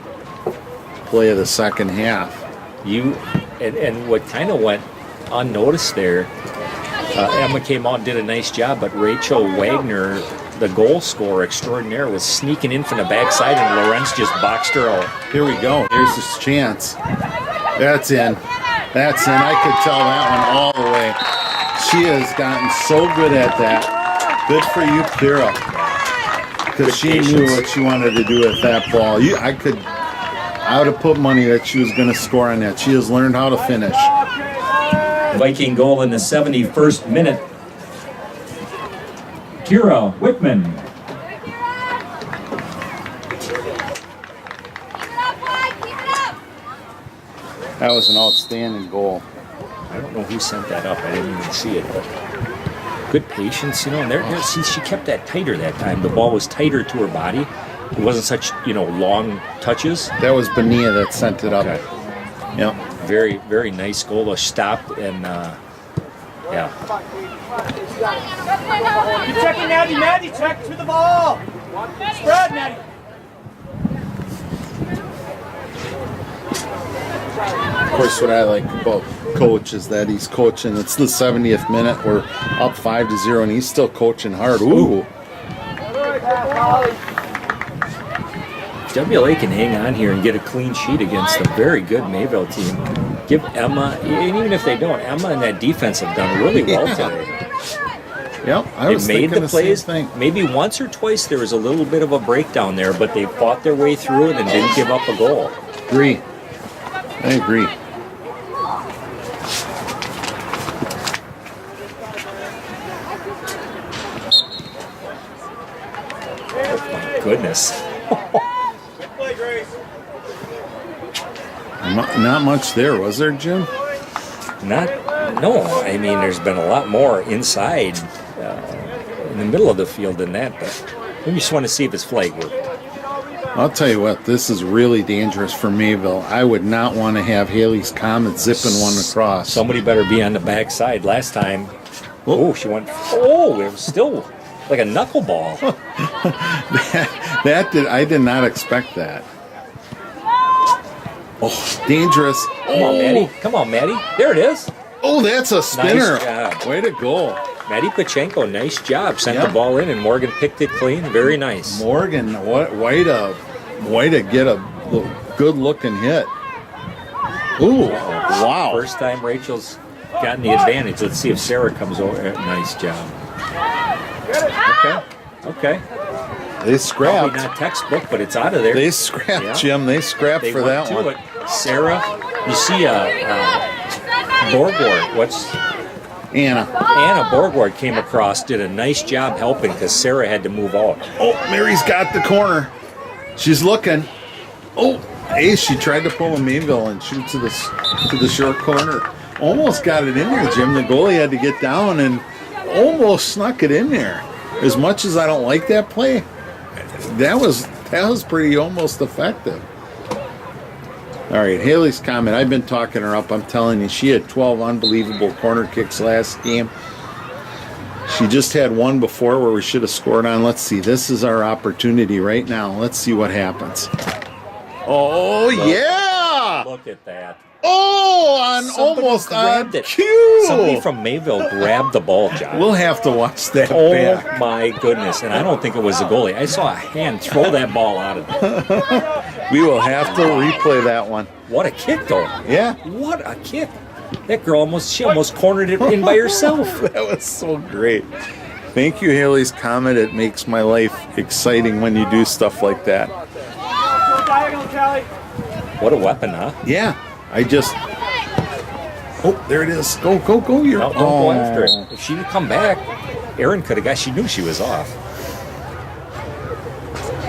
play of the second half. And what kind of went unnoticed there, Emma came out and did a nice job, but Rachel Wagner, the goal scorer extraordinaire, was sneaking in from the backside, and Lorenz just boxed her out. Here we go. Here's this chance. That's in. That's in. I could tell that one all the way. She has gotten so good at that. Good for you, Kira. Because she knew what she wanted to do with that ball. I would have put money that she was going to score on that. She has learned how to finish. Viking goal in the 71st minute. Kira Wickman. That was an outstanding goal. I don't know who sent that up. I didn't even see it, but good patience, And see, she kept that tighter that time. The ball was tighter to her body. It wasn't such, long touches. That was Bonilla that sent it up. Okay. Yep. Very, very nice goal. They stopped and, yeah. Keep checking, Natty. Natty, check to the ball. Spread, Natty. Of course, what I like about Coach is that he's coaching. It's the 70th minute. We're up 5-0, and he's still coaching hard. Ooh. WLA can hang on here and get a clean sheet against a very good Mayville team. Give Emma, and even if they don't, Emma and that defense have done really well today. Yep, I They was made thinking the the plays. same thing. Maybe once or twice there was a little bit of a breakdown there, but they fought their way through it and didn't give up a goal. Agree. I agree. My goodness. Good play, Grace. Not much there, was there, Jim? No, I mean, there's been a lot more inside in the middle of the field than that, but we just want to see if his flag worked. I'll tell you what, this is really dangerous for Mayville. I would not want to have Haley's Comet zipping one across. Somebody better be on the backside. Last time, she went, it was still like a knuckleball. I did not expect that. Oh, dangerous. Come on, Maddie. There it is. Oh, that's a spinner. Nice job. Way to go. Maddie Pachenko, nice job. Sent Yep. the ball in, and Morgan picked it clean. Very nice. Morgan, way to get a good looking hit. Ooh, wow. First time Rachel's gotten the advantage. Let's see if Sarah comes over. Nice job. Okay. They Probably scrapped. not textbook, but it's out of there. They scrapped, Yeah. Jim. They scrapped They for went that to one. it. Sarah, you see Borgward. What's Anna. Anna Borgward came across, did a nice job helping because Sarah had to move out. Oh, Mary's got the corner. She's looking. Oh, hey, she tried to pull a Mayville and shoot to the short corner. Almost got it in there, Jim. The goalie had to get down and almost snuck it in there. as much as I don't like that play, that was pretty almost effective. All right, Haley's comment. I've been talking her up. I'm telling you, she had 12 unbelievable corner kicks last game. She just had one before where we should have scored on. Let's see. This is our opportunity right now. Let's see what happens. Oh, yeah! Look at that. Oh, on Somebody almost on grabbed it. cue. Somebody from Mayville grabbed the ball, John. We'll have to watch that Oh back. my goodness! And I don't think it was the goalie. I saw a hand throw that ball out of there. We will have to replay that one. What a kick, though! Yeah. What a kick! That girl almost cornered it in by herself. That was so great. Thank you, Haley's comment. It makes my life exciting when you do stuff like that. Diagonal, Callie. What a weapon, huh? Yeah. I just. Oh, there it is. Go, go, go. You're. Don't go after it. If she didn't come back, Erin could have got. She knew she was off.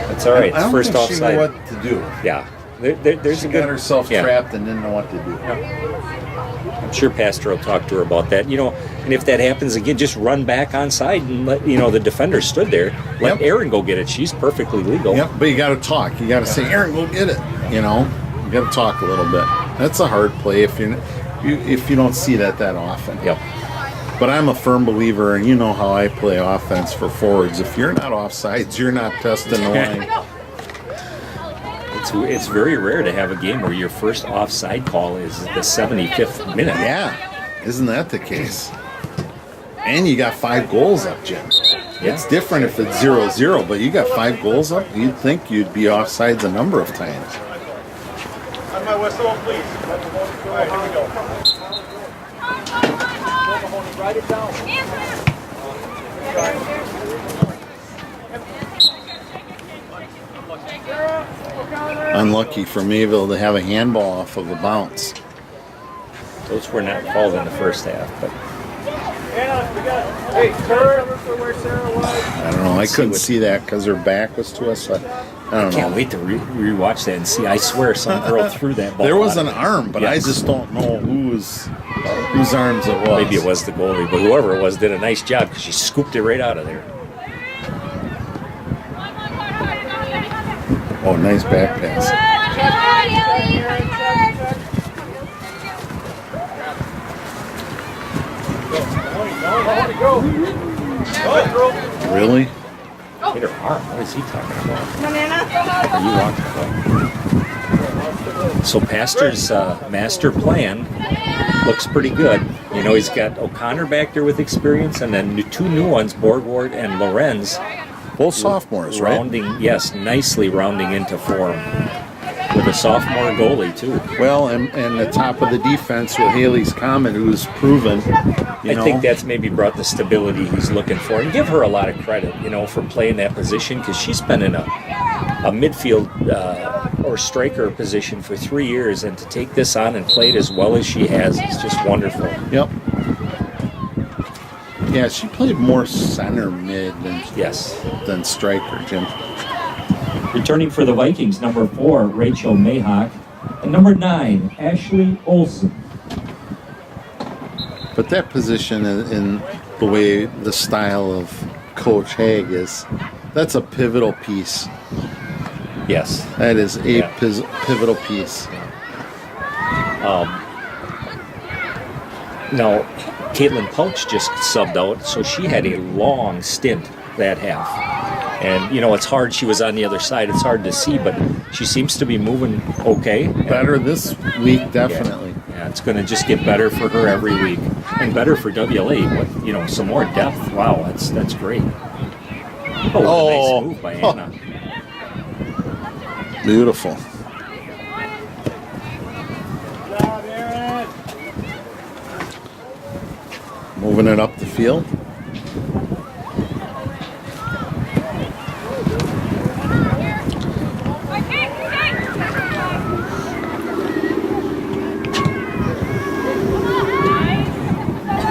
That's all right. I don't First think she knew offside. what to do. Yeah. There's She a good. got herself yeah. trapped and didn't know what to do. I'm sure Pastor will talk to her about that. You know, and if that happens again, just run back on side and let the defender stood there. Let Yep. Erin go get it. She's perfectly legal. Yep, but you got to talk. You got to say, Aaron, go get it. You got to talk a little bit. That's a hard play if you don't see that often. Yep. But I'm a firm believer, and you know how I play offense for forwards. If you're not offsides, you're not testing the line. It's very rare to have a game where your first offside call is the 75th minute. Yeah, isn't that the case? And you got 5 goals up, Jim. Yeah. It's different if it's 0-0, but you got 5 goals up. You'd think you'd be offsides a number of times. On my whistle, please. All right, here we go. Write it down. Unlucky for Mayville to have a handball off of a bounce. Those were not called in the first half, but Anna, we got it. Hey, turn for where Sarah was. I don't know. I couldn't what- see that because her back was to us. So I don't know. can't wait to rewatch that and see. I swear some girl threw that ball. There was out an of it. arm, but I Yes. just don't know whose arms it was. Maybe it was the goalie, but whoever it was did a nice job because she scooped it right out of there. Oh, nice back pass. Really? Hit her arm. What is he talking about? What are you talking about? So Pastor's master plan looks pretty good. He's got O'Connor back there with experience, and then 2 new ones, Borgward and Lorenz, Both sophomores, right? nicely rounding into form. With a sophomore goalie, too. Well, and the top of the defense with Haley's Comet, who's proven, I think that's maybe brought the stability he's looking for. And give her a lot of credit, for playing that position, because she's been in a midfield or striker position for 3 years, and to take this on and play it as well as she has is just wonderful. Yep. Yeah, she played more center mid Yes. than striker, Jim. Returning for the Vikings, number 4, Rachel Mayhawk, and number 9, Ashley Olson. But that position in the way the style of Coach Haig is, that's a pivotal piece. Yes. That is a Yeah. pivotal piece. Now, Caitlin Pouch just subbed out, so she had a long stint that half. And, it's hard. She was on the other side. It's hard to see, but she seems to be moving okay. Better this week, definitely. Yeah, it's going to just get better for her every week. And better for WLA. But, some more depth. Wow, that's great. Oh, nice move by Anna. Beautiful. Good job, Aaron. Moving it up the field.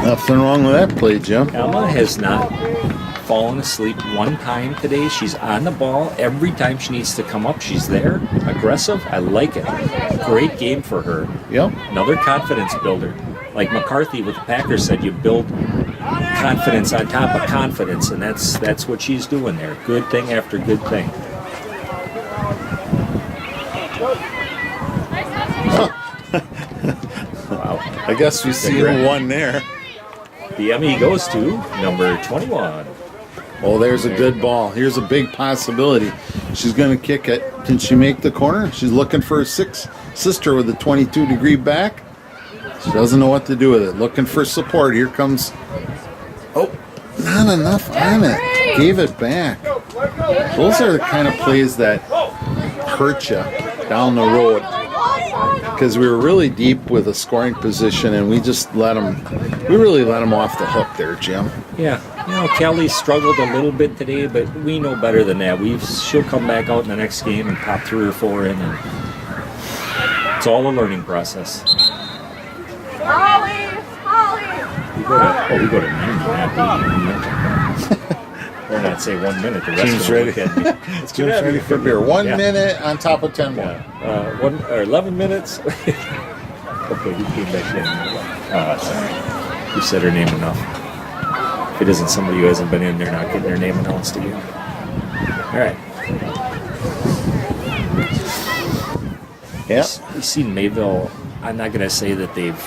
Nothing wrong with that play, Jim. Emma has not fallen asleep one time today. She's on the ball. Every time she needs to come up, she's there. Aggressive. I like it. Great game for her. Yep. Another confidence builder. Like McCarthy with the Packers said, you build confidence on top of confidence, and that's what she's doing there. Good thing after good thing. Wow. I guess we see who won there. The Emmy goes to number 21. Oh, there's a good ball. Here's a big possibility. She's going to kick it. Can she make the corner? She's looking for her sister with a 22-degree back. She doesn't know what to do with it. Looking for support. Here comes... Oh, not enough on it. Gave it back. Those are the kind of plays that hurt you down the road. Because we were really deep with a scoring position, and we just let them... We really let them off the hook there, Jim. Yeah, Kelly struggled a little bit today, but we know better than that. She'll come back out in the next game and pop 3 or 4 in, and it's all a learning process. Holly! We go to 90, not 1 minute. Or not say 1 minute. The rest Team's of them ready. look at me. It's ready for beer. 1 Yeah. minute on top of 10 more. Yeah. 1 or 11 minutes. Okay, you came back in. Sorry. You said her name enough. If it isn't somebody who hasn't been in, they're not getting their name announced again. All right. Yeah. You've seen Mayville. I'm not going to say that they've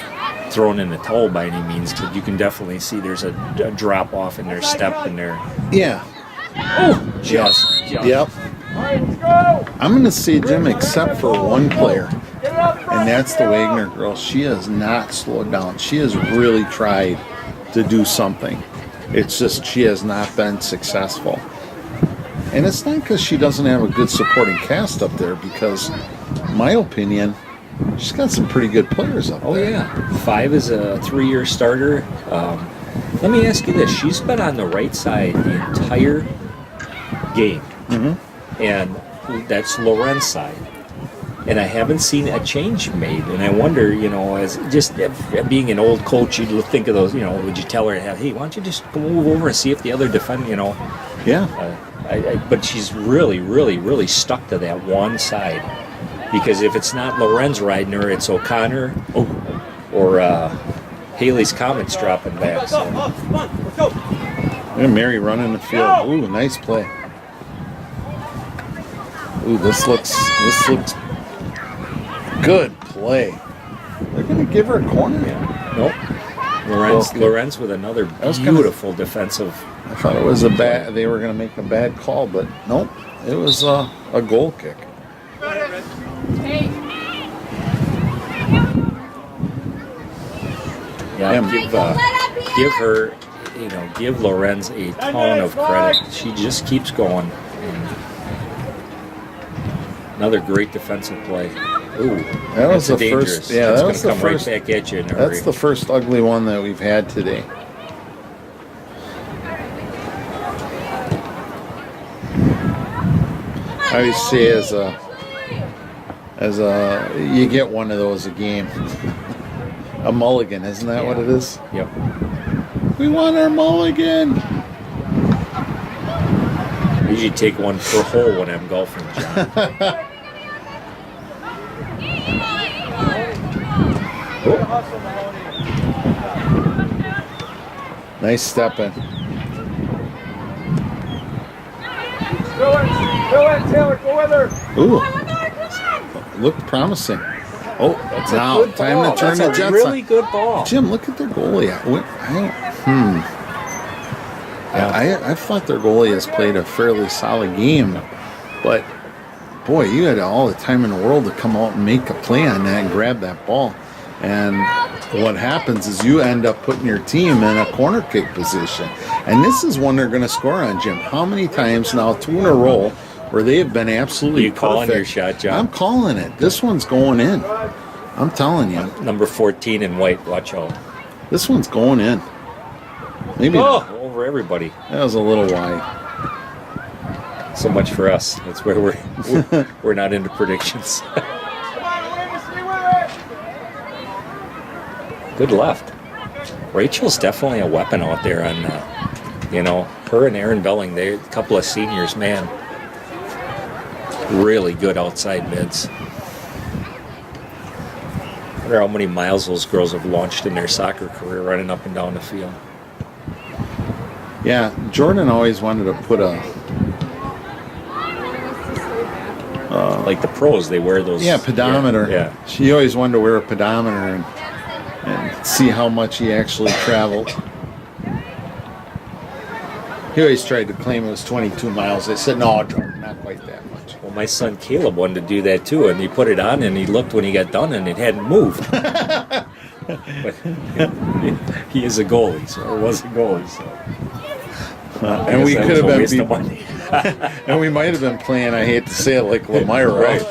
thrown in the towel by any means, because you can definitely see there's a drop off in their step and their Yeah. just. Yep. I'm going to say, Jim, except for one player, and that's the Wagner girl. She has not slowed down. She has really tried to do something. It's just she has not been successful. And it's not because she doesn't have a good supporting cast up there, because, in my opinion, she's got some pretty good players up there. Oh, yeah. 5 is a 3-year starter. Let me ask you this. She's been on the right side the entire game. Mm-hmm. And that's Loren's side. And I haven't seen a change made. And I wonder, as just being an old coach, you'd think of those, would you tell her, hey, why don't you just go move over and see if the other Yeah. But she's really, really, really stuck to that one side. Because if it's not Lorenz riding her, it's O'Connor or Haley's Comets dropping back. So. And Mary running the field. Ooh, nice play. Ooh, this looks good play. They're going to give her a corner. Nope. Lorenz with another beautiful defensive. I thought it was they were going to make a bad call, but nope. It was a goal kick. Yeah, give Lorenz a ton of credit. She just keeps going. And another great defensive play. Ooh, that was the dangerous. first. Yeah, that was the come first. Right back at you in a That's hurry. the first ugly one that we've had today. I always say as a you get one of those a game. A mulligan, isn't that what it is? Yep. We want our mulligan. I usually take one per hole when I'm golfing, John. Nice step in. Go in, Taylor, go with her. Ooh, looked promising. Oh, That's now a good time ball. to turn That's the a Jets really on. good ball. Jim, look at their goalie. I thought their goalie has played a fairly solid game, but boy, you had all the time in the world to come out and make a play on that and grab that ball. And what happens is you end up putting your team in a corner kick position. And this is one they're going to score on, Jim. How many times now, 2 in a row, where they have been absolutely You calling perfect. your shot, John? I'm calling it. This one's going in. I'm telling you. Number 14 in white. Watch out. This one's going in. Maybe Over everybody. that was a little wide. So much for us. That's where we're not into predictions. Good left. Rachel's definitely a weapon out there on, her and Aaron Belling, they're a couple of seniors, man. Really good outside mids. I wonder how many miles those girls have launched in their soccer career running up and down the field. Yeah, Jordan always wanted to put a Like the pros, they wear those. pedometer. Yeah. She always wanted to wear a pedometer and see how much he actually traveled. He always tried to claim it was 22 miles. I said, no, Jordan, not quite that much. Well, my son Caleb wanted to do that too, and he put it on, and he looked when he got done, and it hadn't moved. But he is a goalie, so it was a goalie. So. And we That could have was a waste been, of money. and we might have been playing. I hate to say it, like Lemire, Right.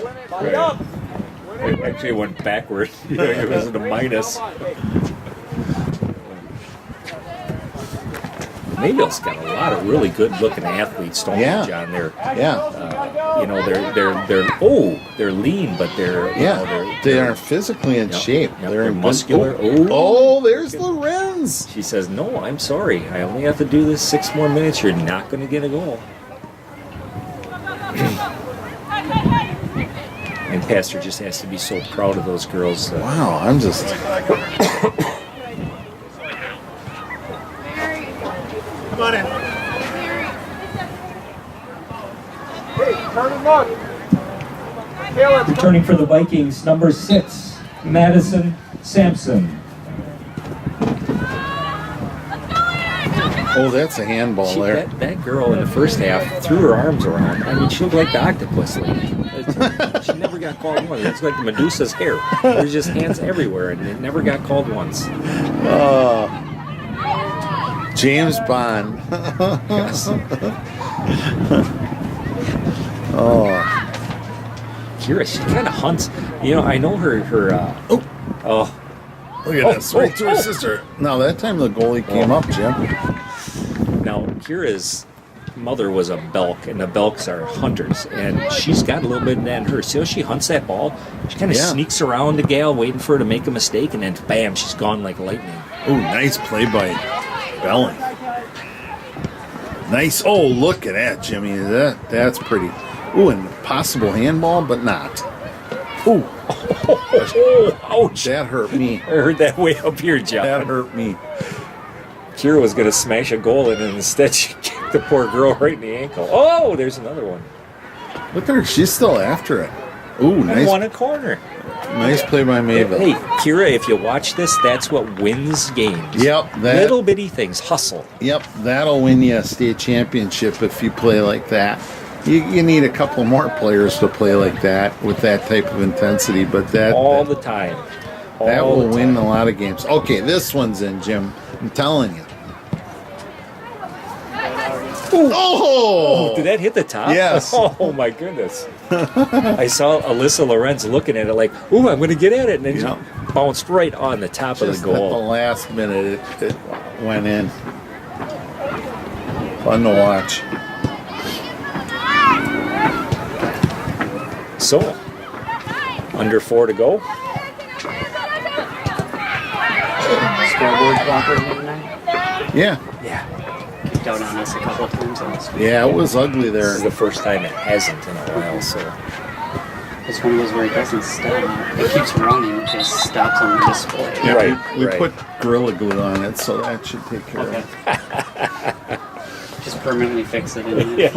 It actually went backward. It was in a minus. Mayville's got a lot of really good-looking athletes, don't Yeah. they, John? They're, Yeah, you know, they're lean, but they're, you know, they are physically in shape. Yep, They're in good- muscular. Oh, there's Lorenz. She says, "No, I'm sorry. I only have to do this 6 more minutes. You're not going to get a goal." And Pastor just has to be so proud of those girls. Wow, I'm just. Come on in. Hey, turn and look. Caleb, Returning for the Vikings, number 6, Madison Sampson. Oh, that's a handball She, there. that girl in the first half threw her arms around. I mean, she looked like the octopus lady. She never got called once. It's like Medusa's hair. There's just hands everywhere, and it never got called once. James Bond. Yes. Kira, she kind of hunts. You know, I know her. Look at this, right to her sister. Now that time the goalie came up, Jim. Now, Kira's mother was a Belk, and the Belks are hunters, and she's got a little bit of that in her. See how she hunts that ball? She kind of Yeah. sneaks around the gal, waiting for her to make a mistake, and then bam, she's gone like lightning. Oh, nice play by Belling. Nice. Oh, look at that, Jimmy. That's pretty. Ooh, and possible handball, but not. Ooh, Oh, ouch! that hurt me. I heard that way up here, John. That hurt me. Kira was going to smash a goal, and instead she kicked the poor girl right in the ankle. Oh, there's another one. Look at her. She's still after it. Ooh, And nice. won a corner. Nice play by Mayville. Hey, Kira, if you watch this, that's what wins games. Yep, that. Little bitty things, hustle. Yep, that'll win you a state championship if you play like that. You need a couple more players to play like that with that type of intensity, but that All the time. that All will the win time. a lot of games. Okay, this one's in, Jim. I'm telling you. Oh! Did that hit the top? Yes. Oh, my goodness. I saw Alyssa Lorenz looking at it like, ooh, I'm going to get at it. And then Yeah. just bounced right on the top Just of the at the goal. last minute, it went in. Fun to watch. So, under 4 to go. Scoreboard cooperating tonight? Yeah, Yeah. Kicked out on us a couple of times last week. yeah, it was ugly This is there. the first time it hasn't in a while, so. It's one of those where it doesn't stop. It keeps running, it just stops on the display. Yeah, Right, we right. put Gorilla Glue on it, so that should take care of Okay. it. Just permanently fix it in there.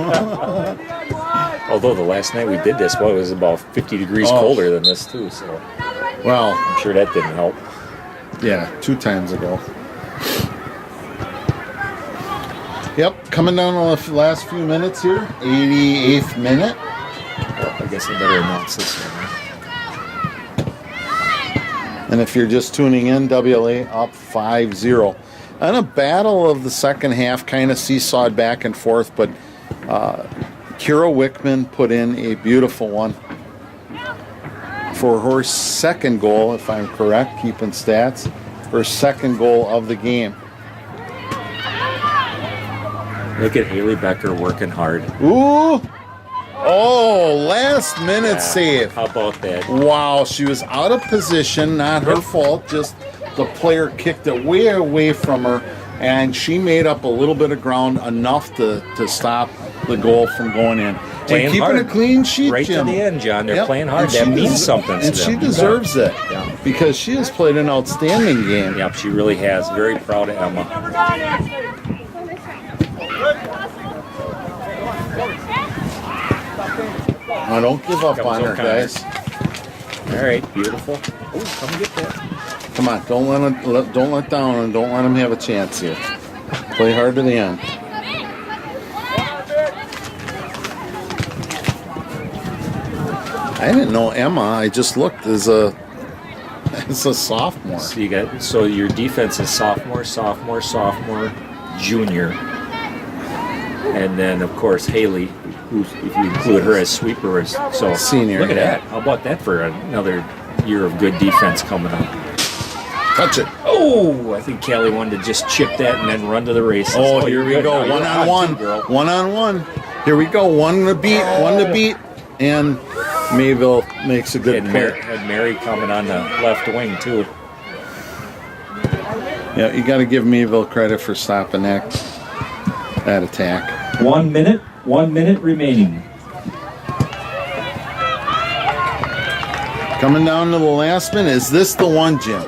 Although the last night we did this, well, it was about 50 degrees Oh. colder than this, too, so Well, I'm sure that didn't help. yeah, 2 times ago. Yep, coming down on the last few minutes here. 88th minute. Well, I guess I better announce this one. And if you're just tuning in, WLA up 5-0. And a battle of the second half, kind of seesawed back and forth, but Kira Wickman put in a beautiful one for her second goal, if I'm correct, keeping stats, her second goal of the game. Look at Haley Becker working hard. Ooh! Oh, last minute Yeah. save. How about that? Wow, she was out of position, not her fault, just the player kicked it way away from her, and she made up a little bit of ground, enough to stop the goal from going in. Playing and keeping hard. a clean sheet, Right Jim. to the end, John. They're Yep. playing hard. And That she means something to And them. she deserves it, Yeah. because she has played an outstanding game. Yep, she really has. Very proud of Emma. Now don't give up Comes on her, O'Connor. guys. All right, beautiful. Oh, come get that. Come on, don't let down, and don't let them have a chance here. Play hard to the end. I didn't know Emma. I just looked as a sophomore. So your defense is sophomore, junior, and then of course Haley, who if you include her as sweeper, is so Senior, Look at yeah. that! How about that for another year of good defense coming up? Touch it. Oh, I think Callie wanted to just chip that and then run to the races. Oh, here we you're go. good. No, One you're on too, one. girl. 1-on-1. Here we go. One to beat. And Mayville makes a good And play. Mary coming on the left wing too. Yeah, you got to give Mayville credit for stopping that attack. 1 minute remaining. Coming down to the last minute. Is this the one, Jim?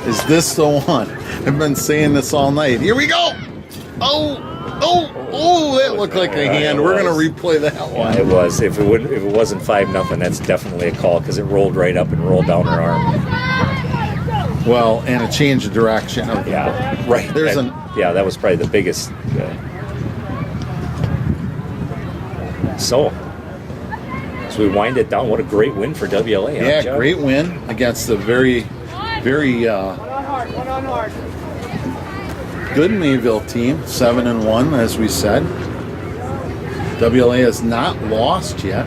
Is this the one? I've been saying this all night. Here we go. Oh, that looked like a hand. We're going to replay that Yeah, one. it was. If it wasn't 5-0, that's definitely a call because it rolled right up and rolled down her arm. Well, and a change of direction. Yeah, right. There's that was probably the biggest. So we wind it down. What a great win for WLA. huh, Yeah, Jeff? great win against a very good Mayville team, 7-1, as we said. WLA has not lost yet.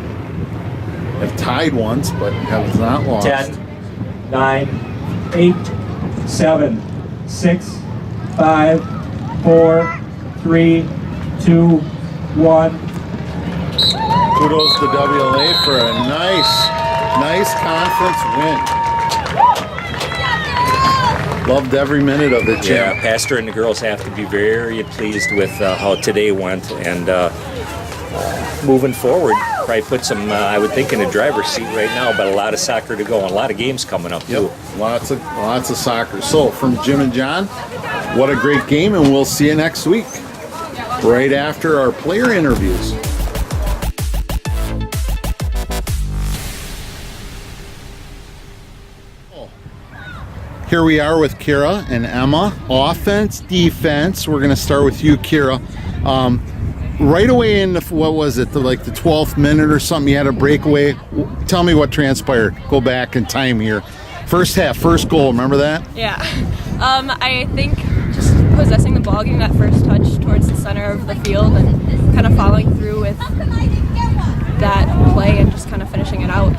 Have tied once, but have not lost. 10, 9, 8, 7, 6, 5, 4, 3, 2, 1. Kudos to WLA for a nice conference win. Loved every minute of it, Jim. Yeah, Pastor and the girls have to be very pleased with how today went, and moving forward, probably put some, I would think, in the driver's seat right now, but a lot of soccer to go and a lot of games coming up too. Yep, lots of soccer. So from Jim and John, what a great game, and we'll see you next week, right after our player interviews. Here we are with Kira and Emma. Offense, defense. We're going to start with you, Kira. Right away in the 12th minute or something, you had a breakaway. Tell me what transpired. Go back in time here. First half, first goal. Remember that? Yeah. I think just possessing the ball, getting that first touch towards the center of the field and kind of following through with that play and just kind of finishing it out.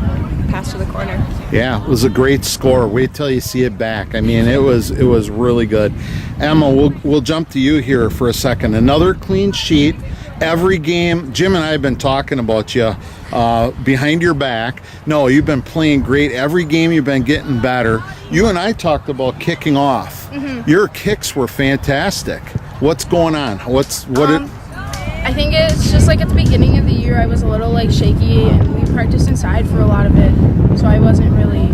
Pass to the corner. Yeah, it was a great score. Wait till you see it back. I mean, it was really good. Emma, we'll jump to you here for a second. Another clean sheet. Every game, Jim and I have been talking about you behind your back. No, you've been playing great. Every game you've been getting better. You and I talked about kicking off. Mm-hmm. Your kicks were fantastic. What's going on? I think it's just like at the beginning of the year, I was a little shaky, and we practiced inside for a lot of it, so I wasn't really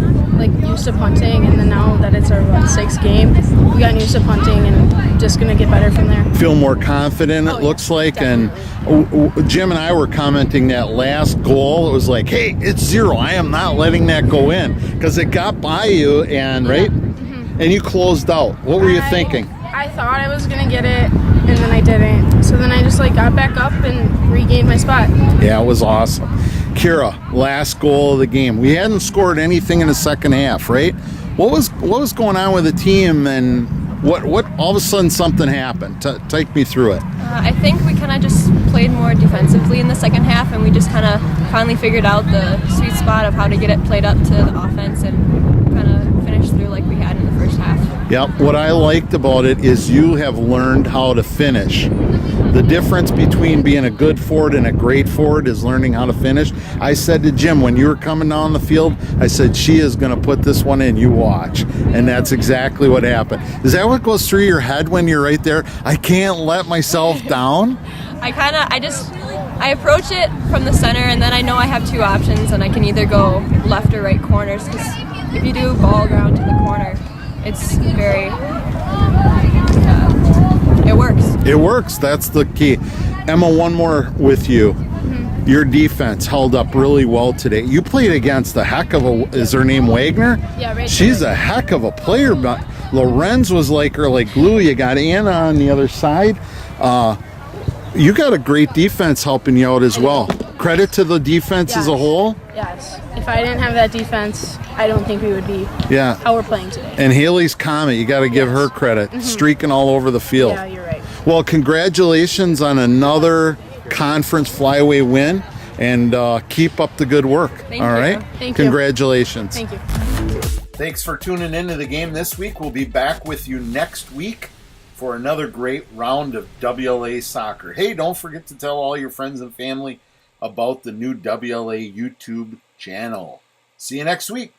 used to punting. And then now that it's our sixth game, we got used to punting, and just gonna get better from there. Feel more confident, it looks like. Definitely. And Jim and I were commenting that last goal. It was like, hey, it's 0. I am not letting that go in, because it got by you, and right, Mm-hmm. and you closed out. What were you thinking? I thought I was gonna get it, and then I didn't. So then I just got back up and regained my spot. Yeah, it was awesome. Kira, last goal of the game. We hadn't scored anything in the second half, right? What was going on with the team, and what all of a sudden something happened? Take me through it. I think we kind of just played more defensively in the second half, and we just kind of finally figured out the sweet spot of how to get it played up to the offense and kind of finish through like we had in the first half. Yep, what I liked about it is you have learned how to finish. The difference between being a good forward and a great forward is learning how to finish. I said to Jim, when you were coming down the field, I said, she is going to put this one in, you watch. And that's exactly what happened. Is that what goes through your head when you're right there? I can't let myself down? I approach it from the center, and then I know I have two options, and I can either go left or right corners, because if you do ball ground to the corner, it's very, it works. It works. That's the key. Emma, one more with you. Your defense held up really well today. You played against a heck of a, is her name Wagner? Yeah, Rachel. She's a heck of a player, but Lorenz was like her like glue. You got Anna on the other side. You got a great defense helping you out as well. Credit to the defense as a Yes. whole. Yes. If I didn't have that defense, I don't think we would be Yeah. how we're playing today. And Haley's Comet, you got to give her credit. Streaking all over the field. Yeah, you're right. Well, congratulations on another conference flyway win, and keep up the good work. Thank all you. right? Thank you. Congratulations. Thank you. Thanks for tuning into the game this week. We'll be back with you next week for another great round of WLA soccer. Hey, don't forget to tell all your friends and family about the new WLA YouTube channel. See you next week.